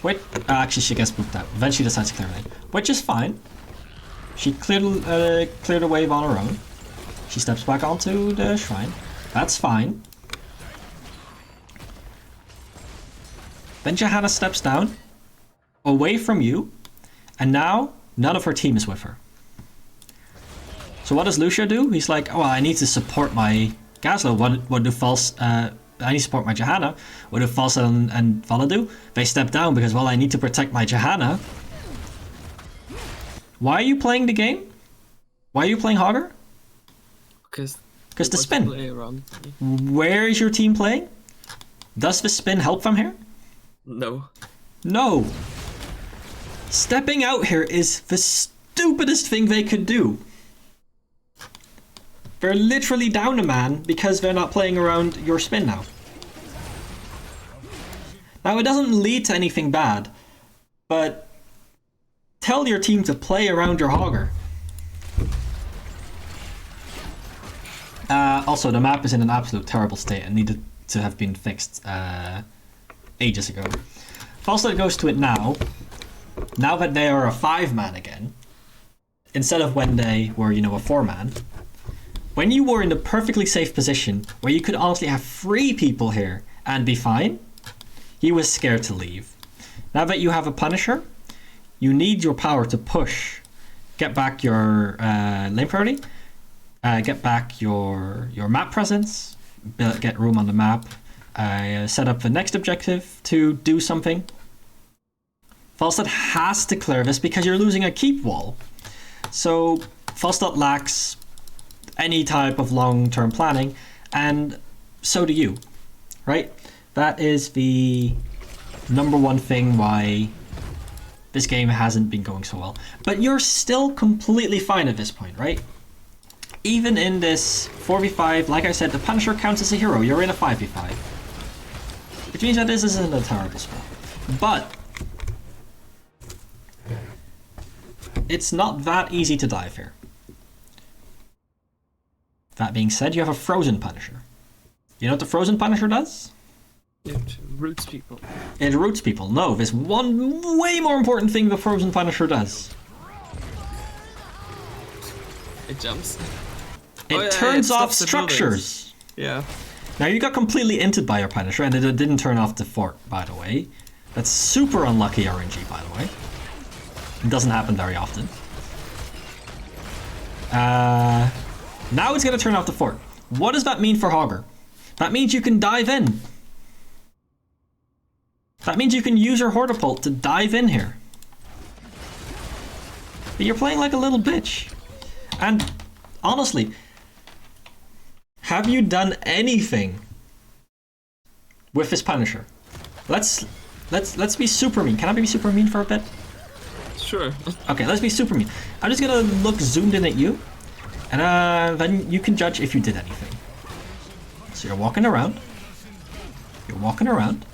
Wait, actually she gets booped out. Then she decides to clear the lane, which is fine. She cleared a wave on her own. She steps back onto the shrine. That's fine. Then Johanna steps down, away from you, and now none of her team is with her. So what does Lucio do? He's like, oh, well, I need to support my Gazlo, what do false I need to support my Johanna. What do Falsa and Vala do? They step down because, well, I need to protect my Johanna. Why are you playing the game? Why are you playing Hogger? Because the spin. Where is your team playing? Does the spin help from here? No. No. Stepping out here is the stupidest thing they could do. They're literally down a man because they're not playing around your spin now. Now, it doesn't lead to anything bad, but tell your team to play around your Hogger. Also, the map is in an absolute terrible state and needed to have been fixed ages ago. Falstad goes to it now that they are a 5-man again, instead of when they were, you know, a 4-man. When you were in a perfectly safe position where you could honestly have 3 people here and be fine, he was scared to leave. Now that you have a Punisher, you need your power to push, get back your lane priority, get back your map presence, get room on the map, set up the next objective to do something. Falstad has to clear this because you're losing a keep wall. So Falstad lacks any type of long-term planning, and so do you, right? That is the number one thing why this game hasn't been going so well. But you're still completely fine at this point, right? Even in this 4v5, like I said, the Punisher counts as a hero. You're in a 5v5. Which means that this isn't a terrible spot. But it's not that easy to dive here. That being said, you have a Frozen Punisher. You know what the Frozen Punisher does? It roots people. It roots people. No, there's one way more important thing the Frozen Punisher does. It jumps. It turns off structures. Yeah. Now, you got completely inted by your Punisher, and it didn't turn off the fort, by the way. That's super unlucky RNG, by the way. It doesn't happen very often. Now it's going to turn off the fort. What does that mean for Hogger? That means you can dive in. That means you can use your Hortipult to dive in here. But you're playing like a little bitch. And honestly, have you done anything with this Punisher? Let's be super mean. Can I be super mean for a bit? Sure. Okay, let's be super mean. I'm just gonna look zoomed in at you, and then you can judge if you did anything. So you're walking around. You're walking around.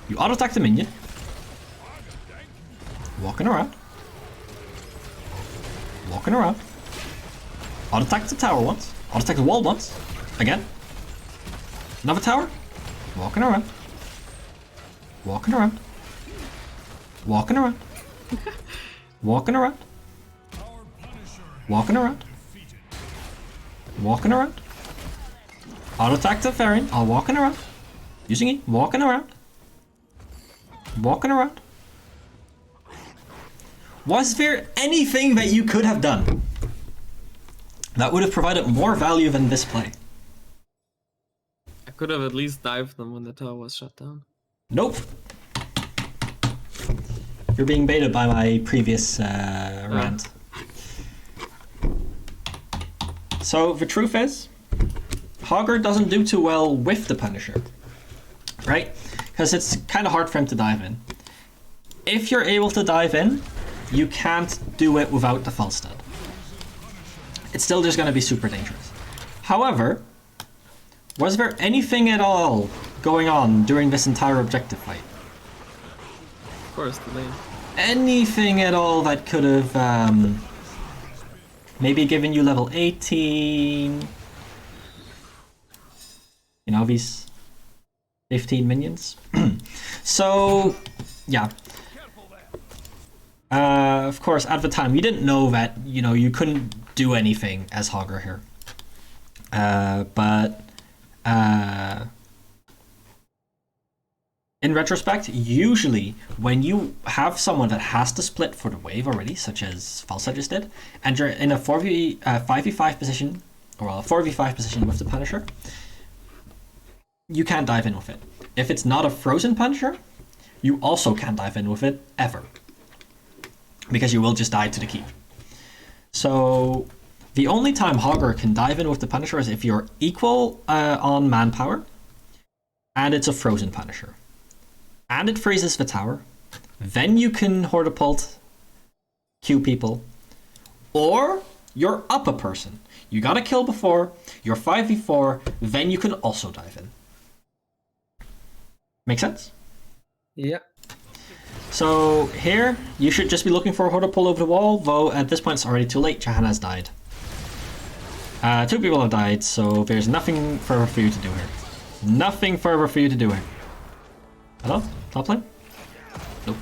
You auto-attack the minion. Walking around. Walking around. Auto-attack the tower once. Auto-attack the wall once. Again. Another tower. Walking around. Walking around. Walking around. Walking around. Walking around. Walking around. Auto-attack the Varian. All walking around. Using E. Walking around. Walking around. Was there anything that you could have done that would have provided more value than this play? I could have at least dived them when the tower was shut down. Nope. You're being baited by my previous rant. So the truth is, Hogger doesn't do too well with the Punisher, right? Because it's kind of hard for him to dive in. If you're able to dive in, you can't do it without the Falstad. It's still just going to be super dangerous. However, was there anything at all going on during this entire objective fight? Of course, the lane. Anything at all that could have maybe given you level 18? You know, these 15 minions? So, yeah. Of course, at the time, you didn't know that, you know, you couldn't do anything as Hogger here. But in retrospect, usually when you have someone that has to split for the wave already, such as Falsa just did, and you're in a 5v5 position, or a 4v5 position with the Punisher, you can't dive in with it. If it's not a frozen Punisher, you also can't dive in with it ever, because you will just die to the keep. So the only time Hogger can dive in with the Punisher is if you're equal on manpower, and it's a frozen Punisher, and it freezes the tower. Then you can Hortipult, Q people, or you're up a person. You got a kill before, you're 5v4, then you can also dive in. Make sense? Yeah. So here, you should just be looking for a Hortipult over the wall, though at this point it's already too late. Johanna's died. 2 people have died, so there's nothing further for you to do here. Nothing further for you to do here. Hello? Top lane? Nope.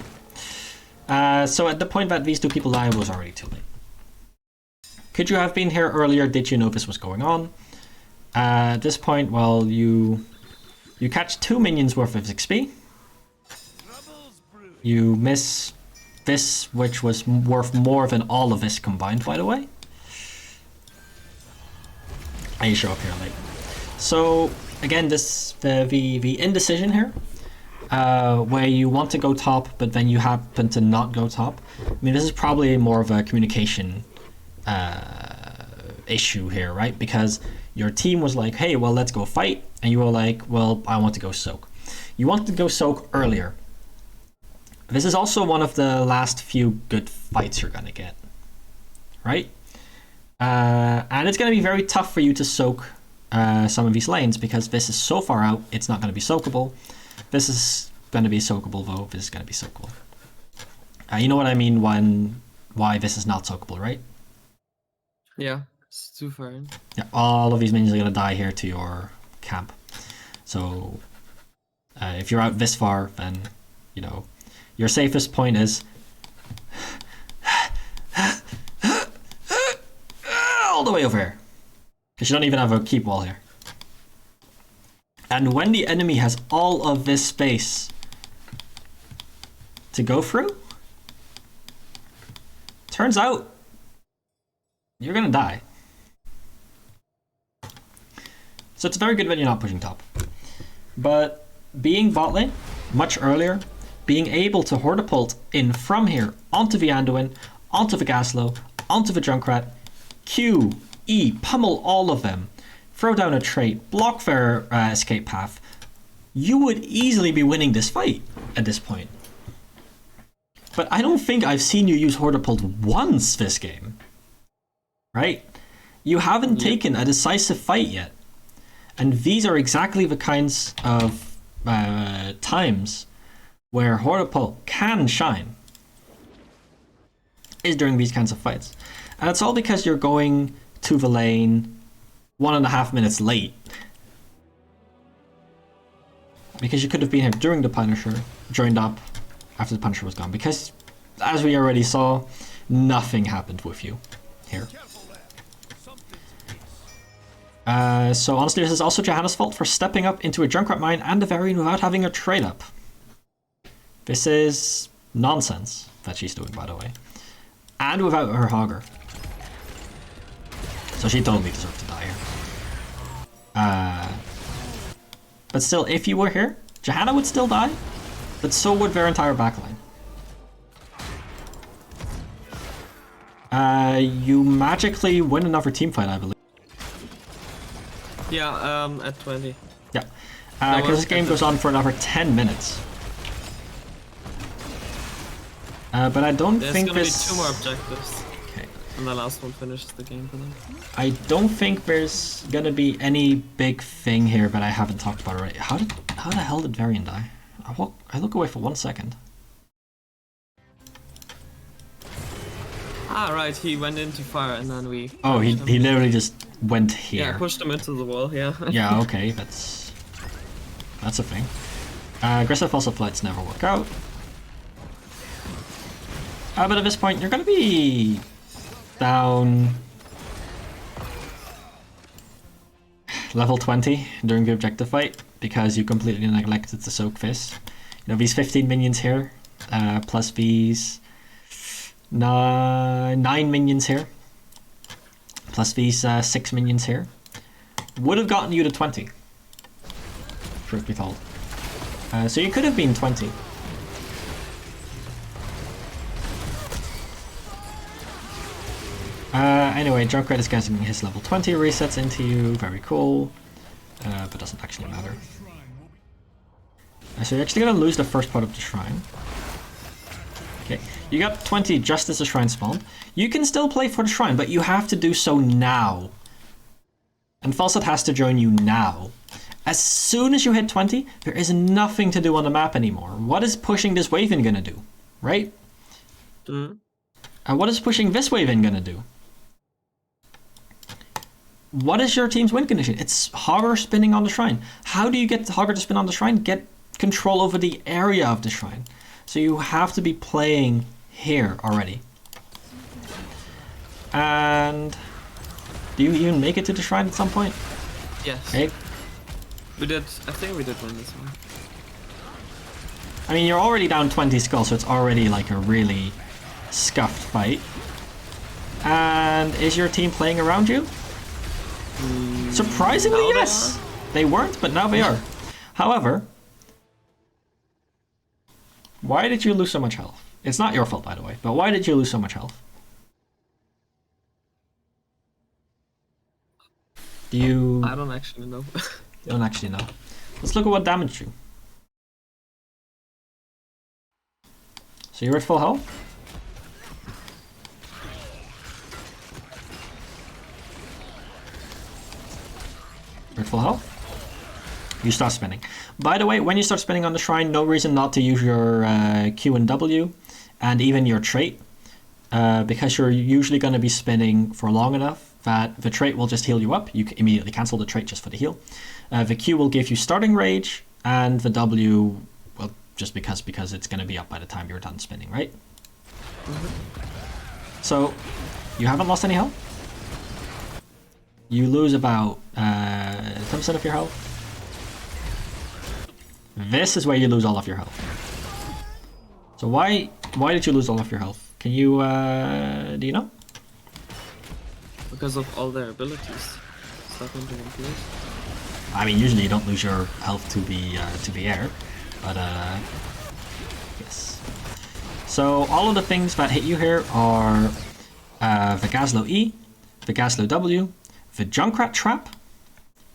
So at the point that these 2 people died, it was already too late. Could you have been here earlier? Did you know this was going on? At this point, well, you catch 2 minions worth of XP. You miss this, which was worth more than all of this combined, by the way. And you show up here late. So again, this the indecision here, where you want to go top, but then you happen to not go top. I mean, this is probably more of a communication issue here, right? Because your team was like, hey, well, let's go fight. And you were like, well, I want to go soak. You wanted to go soak earlier. This is also one of the last few good fights you're going to get, right? And it's going to be very tough for you to soak some of these lanes, because this is so far out, it's not going to be soakable. This is going to be soakable, though. This is going to be soakable. You know what I mean why this is not soakable, right? Yeah, it's too far in. Yeah, all of these minions are going to die here to your camp. So if you're out this far, then, you know, your safest point is all the way over here, because you don't even have a keep wall here. And when the enemy has all of this space to go through, turns out you're gonna die. So it's very good when you're not pushing top. But being bot lane much earlier, being able to Hortipult in from here onto the Anduin, onto the Gaslow, onto the Junkrat, Q, E, pummel all of them, throw down a trait, block their escape path, you would easily be winning this fight at this point. But I don't think I've seen you use Hortipult once this game, right? You haven't taken a decisive fight yet. And these are exactly the kinds of times where Hortipult can shine, is during these kinds of fights. And it's all because you're going to the lane 1.5 minutes late. Because you could have been here during the Punisher, joined up after the Punisher was gone. Because, as we already saw, nothing happened with you here. So honestly, this is also Johanna's fault for stepping up into a Junkrat mine and a Varian without having a trade up. This is nonsense that she's doing, by the way. And without her Hogger. So she totally deserved to die here. But still, if you were here, Johanna would still die, but so would their entire backline. You magically win another team fight, I believe. Yeah, at 20. Yeah, because this game goes on for another 10 minutes. But I don't think there's gonna be 2 more objectives. Okay. And the last one finishes the game for them. I don't think there's gonna be any big thing here that I haven't talked about already. How the hell did Varian die? I look away for 1 second. Ah, right, he went into fire and then we... Oh, he literally just went here. Yeah, pushed him into the wall, yeah. Yeah, okay, that's a thing. Aggressive fossil flights never work out. But at this point, you're gonna be down level 20 during the objective fight because you completely neglected to soak this. You know, these 15 minions here, plus these 9 minions here, plus these 6 minions here would have gotten you to 20. Truth be told. So you could have been 20. Anyway, Junkrat is getting his level 20 resets into you. Very cool. But doesn't actually matter. So you're actually going to lose the first part of the shrine. Okay, you got 20 just as the shrine spawned. You can still play for the shrine, but you have to do so now. And Falset has to join you now. As soon as you hit 20, there is nothing to do on the map anymore. What is pushing this wave in gonna do? Right? And what is pushing this wave in gonna do? What is your team's win condition? It's Hogger spinning on the shrine. How do you get Hogger to spin on the shrine? Get control over the area of the shrine. So you have to be playing here already. And do you even make it to the shrine at some point? Yes. Okay. We did. I think we did win this one. I mean, you're already down 20 skulls, so it's already like a really scuffed fight. And is your team playing around you? Surprisingly, yes. They weren't, but now they are. However, why did you lose so much health? It's not your fault, by the way, but why did you lose so much health? Do you... I don't actually know. You don't actually know. Let's look at what damaged you. So you're at full health? You're at full health? You start spinning. By the way, when you start spinning on the shrine, no reason not to use your Q and W, and even your trait, because you're usually going to be spinning for long enough that the trait will just heal you up. You can immediately cancel the trait just for the heal. The Q will give you starting rage, and the W, well, just because it's going to be up by the time you're done spinning, right? So, you haven't lost any health. You lose about 10% of your health. This is where you lose all of your health. So why did you lose all of your health? Can you, do you know? Because of all their abilities. Stuck into one place. I mean, usually you don't lose your health to the air, but yes. So all of the things that hit you here are the Gazlo E, the Gazlo W, the Junkrat Trap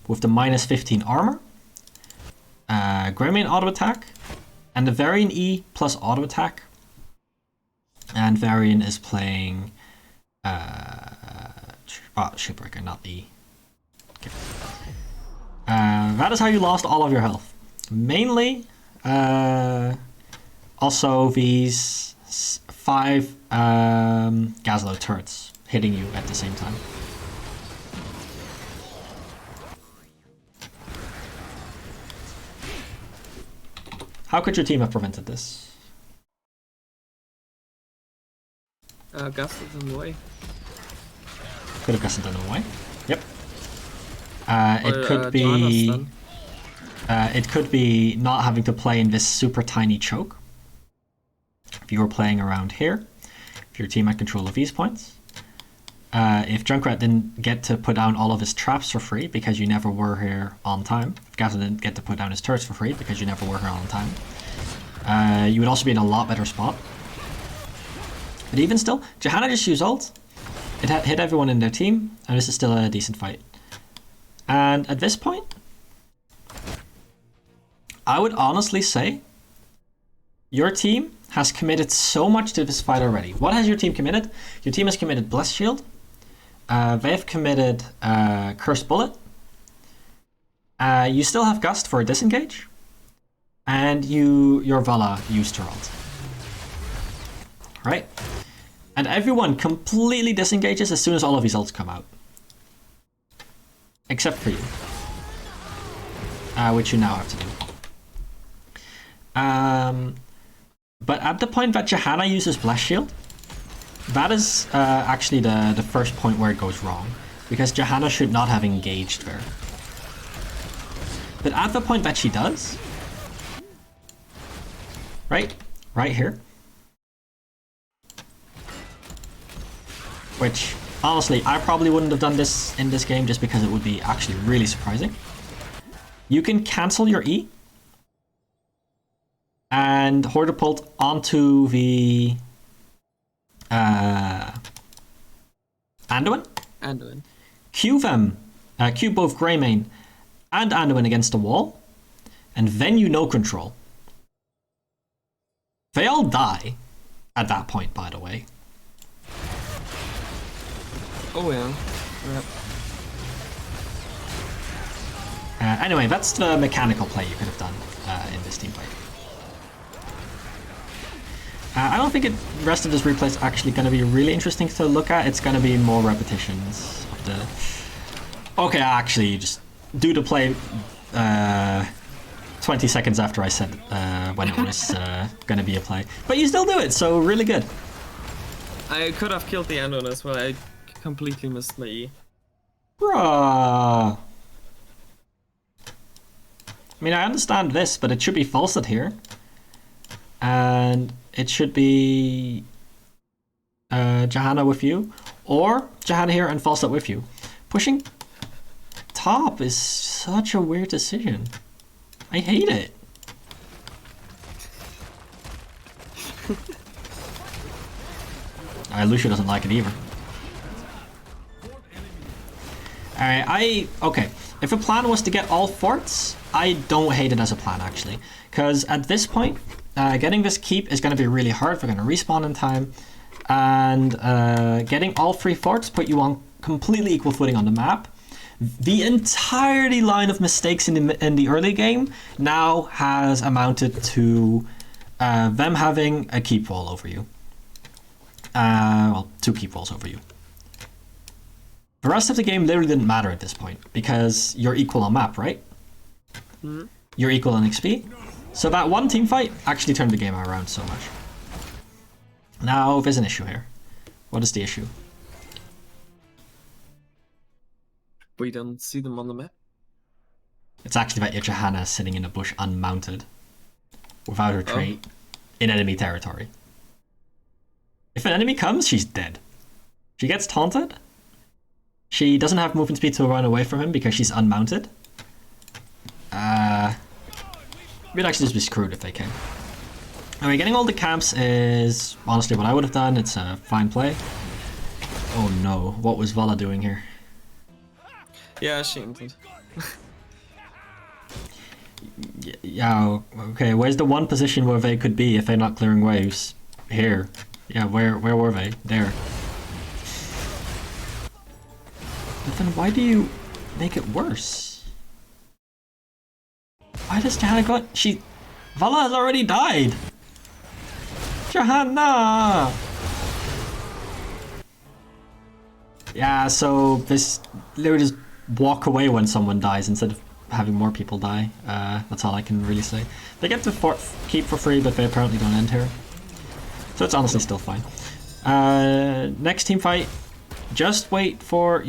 with the minus 15 armor, Greymane auto attack, and the Varian E plus auto attack. And Varian is playing Shipbreaker, not the. Okay. That is how you lost all of your health. Mainly, also these 5 Gazlo turrets hitting you at the same time. How could your team have prevented this? Gusted them away. Could have gusted them away. Yep. It could be. It could be not having to play in this super tiny choke. If you were playing around here, if your team had control of these points, if Junkrat didn't get to put down all of his traps for free because you never were here on time, if Gazlo didn't get to put down his turrets for free because you never were here on time, you would also be in a lot better spot. But even still, Johanna just used ult. It had hit everyone in their team, and this is still a decent fight. And at this point, I would honestly say your team has committed so much to this fight already. What has your team committed? Your team has committed Blessed Shield. They have committed Cursed Bullet. You still have Gust for a disengage. And your Vala used her ult. Right? And everyone completely disengages as soon as all of these ults come out. Except for you. Which you now have to do. But at the point that Johanna uses Blessed Shield, that is actually the first point where it goes wrong. Because Johanna should not have engaged there. But at the point that she does, right here, which honestly, I probably wouldn't have done this in this game just because it would be actually really surprising. You can cancel your E and Horde Pult onto the Anduin. Q them, Q both Greymane and Anduin against the wall, and then you no control. They all die at that point, by the way. Oh yeah. Yep. Anyway, that's the mechanical play you could have done in this team fight. I don't think the rest of this replay is actually going to be really interesting to look at. It's going to be more repetitions of the... Okay, actually, just do the play 20 seconds after I said when it was going to be a play. But you still do it, so really good. I could have killed the Anduin as well. I completely missed my E. Bruh. I mean, I understand this, but it should be Falset here. And it should be Johanna with you. Or Johanna here and Falset with you. Pushing top is such a weird decision. I hate it. Lucia doesn't like it either. Alright, okay. If a plan was to get all forts, I don't hate it as a plan actually. Because at this point, getting this keep is going to be really hard. We're going to respawn in time. And getting all 3 forts put you on completely equal footing on the map. The entirety line of mistakes in the early game now has amounted to them having a keep wall over you. Well, 2 keep walls over you. The rest of the game literally didn't matter at this point because you're equal on map, right? Mm-hmm. You're equal on XP. So that one team fight actually turned the game around so much. Now there's an issue here. What is the issue? We don't see them on the map. It's actually that Johanna is sitting in a bush unmounted without her trait in enemy territory. If an enemy comes, she's dead. She gets taunted. She doesn't have movement speed to run away from him because she's unmounted. We'd actually just be screwed if they came. Anyway, getting all the camps is honestly what I would have done. It's a fine play. Oh no, what was Vala doing here? Yeah, she entered. Yeah, okay, where's the one position where they could be if they're not clearing waves? Here. Yeah, where were they? There. But then why do you make it worse? Why does Johanna go... Vala has already died! Johanna! Yeah, so this literally just walk away when someone dies instead of having more people die. That's all I can really say. They get the keep for free, but they apparently don't end here. So it's honestly still fine. Next team fight. Just wait for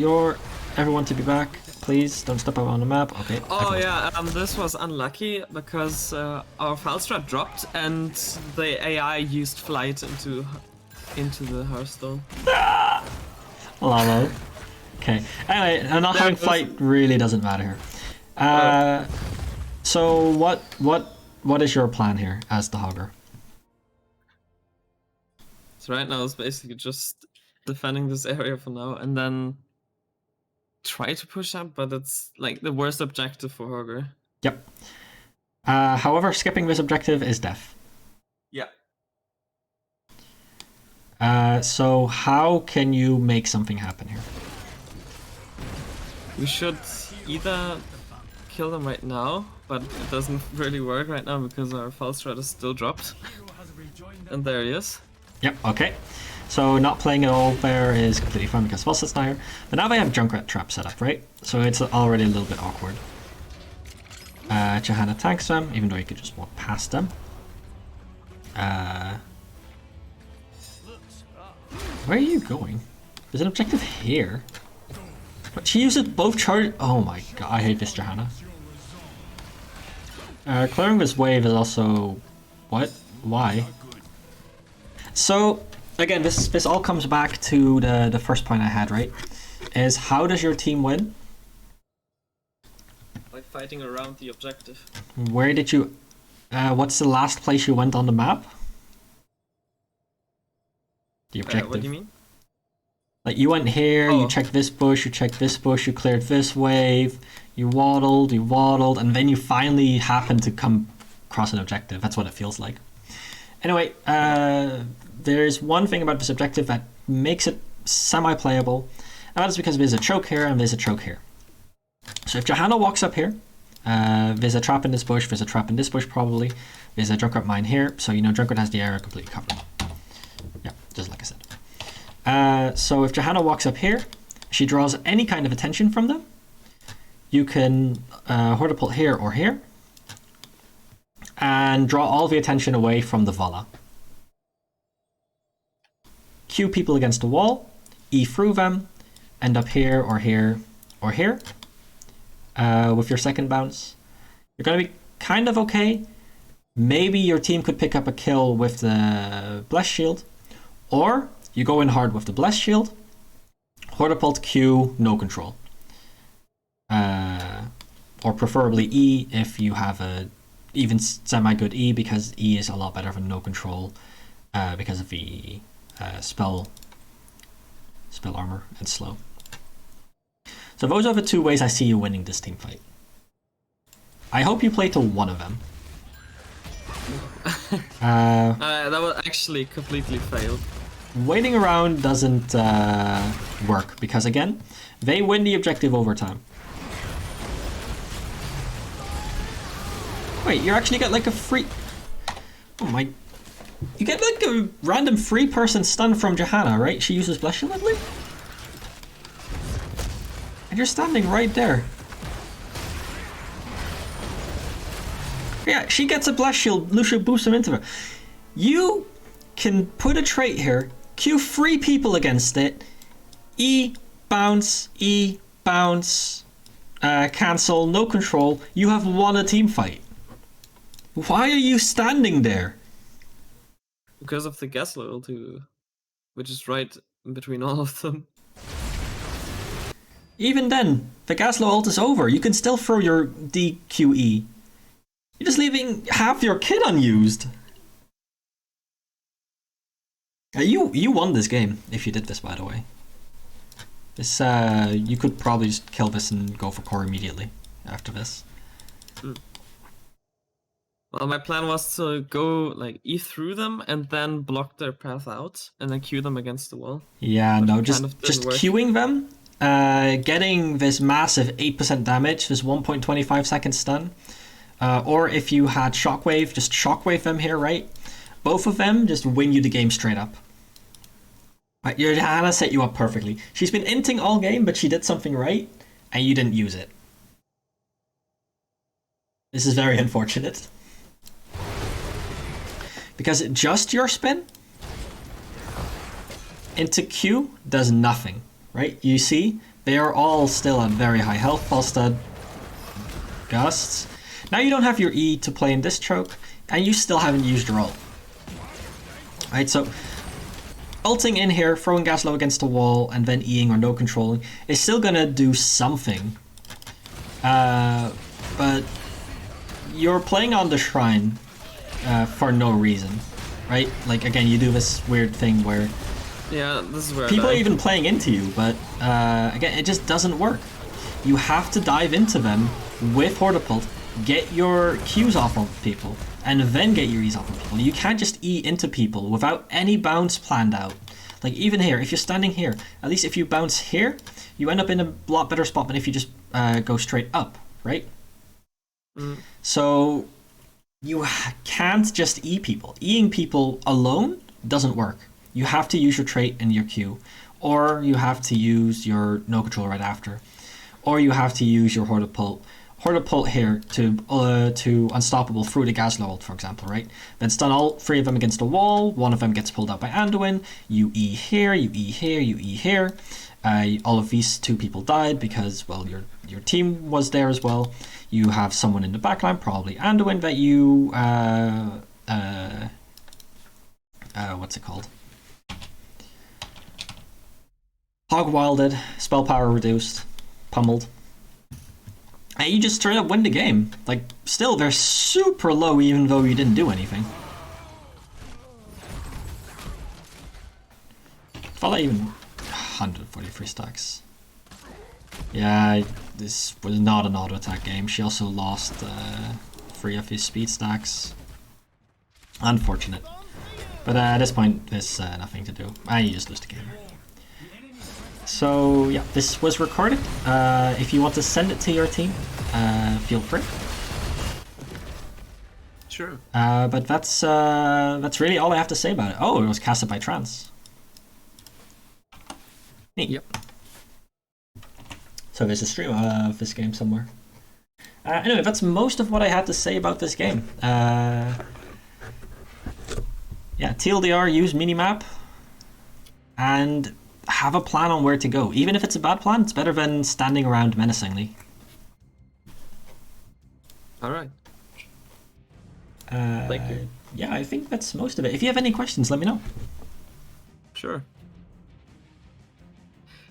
everyone to be back. Please don't step out on the map. Okay. Oh yeah, this was unlucky because our Falstrat dropped and the AI used flight into the Hearthstone. Lalo. Okay. Anyway, not having flight really doesn't matter here. So what is your plan here as the Hogger? So right now it's basically just defending this area for now and then try to push up, but it's like the worst objective for Hogger. Yep. However, skipping this objective is death. Yeah. So how can you make something happen here? We should either kill them right now, but it doesn't really work right now because our Falstrat is still dropped. And there he is. Yep, okay. So not playing at all there is completely fine because Falset's not here. But now they have Junkrat trap set up, right? So it's already a little bit awkward. Johanna tanks them, even though you could just walk past them. Where are you going? There's an objective here. But she uses both charge. Oh my god, I hate this Johanna. Clearing this wave is also... What? Why? So, again, this all comes back to the first point I had, right? Is how does your team win? By fighting around the objective. Where did you... what's the last place you went on the map? The objective. What do you mean? Like, you went here, you checked this bush, you cleared this wave, you waddled, and then you finally happened to come across an objective. That's what it feels like. Anyway, there's one thing about this objective that makes it semi-playable, and that is because there's a choke here and there's a choke here. So if Johanna walks up here, there's a trap in this bush, there's a trap in this bush probably, there's a Drunkard mine here, so you know Drunkard has the area completely covered. Yeah, just like I said. So if Johanna walks up here, she draws any kind of attention from them. You can Hortipult here or here, and draw all the attention away from the Vala. Cue people against the wall, E through them, end up here or here or here. With your second bounce, you're going to be kind of okay. Maybe your team could pick up a kill with the Bless Shield, or you go in hard with the Bless Shield, Hortipult Q, no control. Or preferably E if you have a even semi-good E, because E is a lot better than no control because of the spell armor and slow. So those are the two ways I see you winning this team fight. I hope you play to one of them. That was actually completely failed. Waiting around doesn't work because, again, they win the objective over time. Wait, you actually get like a free... Oh my... You get like a random free person stun from Johanna, right? She uses Bless Shield, I believe? And you're standing right there. Yeah, she gets a Bless Shield, Lucio boosts him into her. You can put a trait here, Q 3 people against it, E, bounce, cancel, no control. You have won a team fight. Why are you standing there? Because of the Gaslow ulti, which is right in between all of them. Even then, the Gaslow ult is over. You can still throw your DQE. You're just leaving half your kit unused. You won this game if you did this, by the way. This you could probably just kill this and go for core immediately after this. Well, my plan was to go like E through them and then block their path out and then Q them against the wall. Yeah, but no, just queuing them, getting this massive 8% damage, this 1.25 second stun, or if you had Shockwave, just Shockwave them here, right? Both of them just win you the game straight up. Right, your Johanna set you up perfectly. She's been inting all game, but she did something right, and you didn't use it. This is very unfortunate. Because just your spin into Q does nothing, right? You see, they are all still at very high health. Falstad, Gusts. Now you don't have your E to play in this choke, and you still haven't used your ult. Right, so ulting in here, throwing Gaslow against a wall, and then Eing or no controlling is still gonna do something. But you're playing on the Shrine for no reason, right? Like, again, you do this weird thing where this is where people are even playing into you, but again, it just doesn't work. You have to dive into them with Hortipult, get your Qs off of people, and then get your E's off of people. You can't just E into people without any bounce planned out. Like, even here, if you're standing here, at least if you bounce here, you end up in a lot better spot than if you just go straight up, right? So you can't just E people. Eing people alone doesn't work. You have to use your trait in your Q, or you have to use your no control right after, or you have to use your Hortipult here to unstoppable through the Gaslow ult, for example, right? Then stun all three of them against a wall. One of them gets pulled out by Anduin. You E here, you E here, you E here. All of these two people died because, well, your team was there as well. You have someone in the backline, probably Anduin, that you what's it called? Hog wilded, spell power reduced, pummeled. And you just straight up win the game. Like, still, they're super low even though you didn't do anything. Felt like even 143 stacks. Yeah, this was not an auto attack game. She also lost 3 of his speed stacks. Unfortunate. But at this point, there's nothing to do. You just lose the game. So yeah, this was recorded. If you want to send it to your team, feel free. Sure. But that's really all I have to say about it. Oh, it was casted by Trans. Neat. Yep. So there's a stream of this game somewhere. Anyway, that's most of what I had to say about this game. Yeah, TLDR, use Minimap, and have a plan on where to go. Even if it's a bad plan, it's better than standing around menacingly. Alright. Thank you. Yeah, I think that's most of it. If you have any questions, let me know. Sure.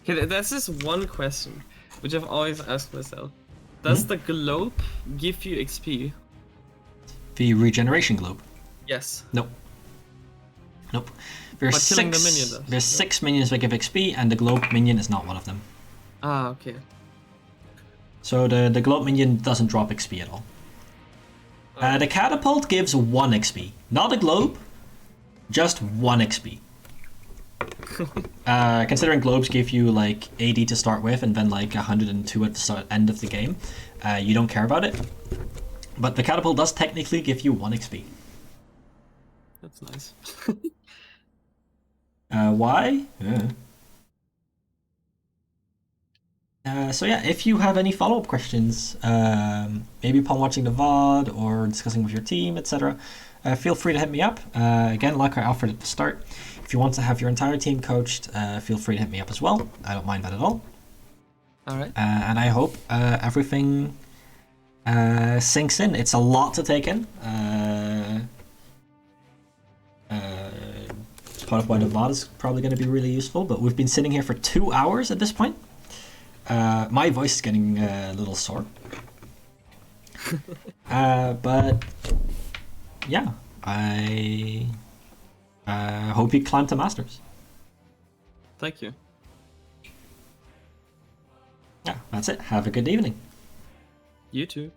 Okay, there's this one question which I've always asked myself. Does the globe give you XP? The regeneration globe? Yes. Nope. Nope. There's But killing the six. minion does. There's 6 minions that give XP, and the globe minion is not one of them. Ah, okay. So the globe minion doesn't drop XP at all. The catapult gives 1 XP, not a globe, just 1 XP. Considering globes give you like 80 to start with and then like 102 at the end of the game, you don't care about it. But the catapult does technically give you 1 XP. That's nice. Why? So yeah, if you have any follow-up questions, maybe upon watching the VOD or discussing with your team, etc., feel free to hit me up. Again, like I offered at the start, if you want to have your entire team coached, feel free to hit me up as well. I don't mind that at all. Alright. And I hope everything sinks in. It's a lot to take in. It's part of why the VOD is probably going to be really useful, but we've been sitting here for 2 hours at this point. My voice is getting a little sore. But yeah, I hope you climb to Masters. Thank you. Yeah, that's it. Have a good evening. You too.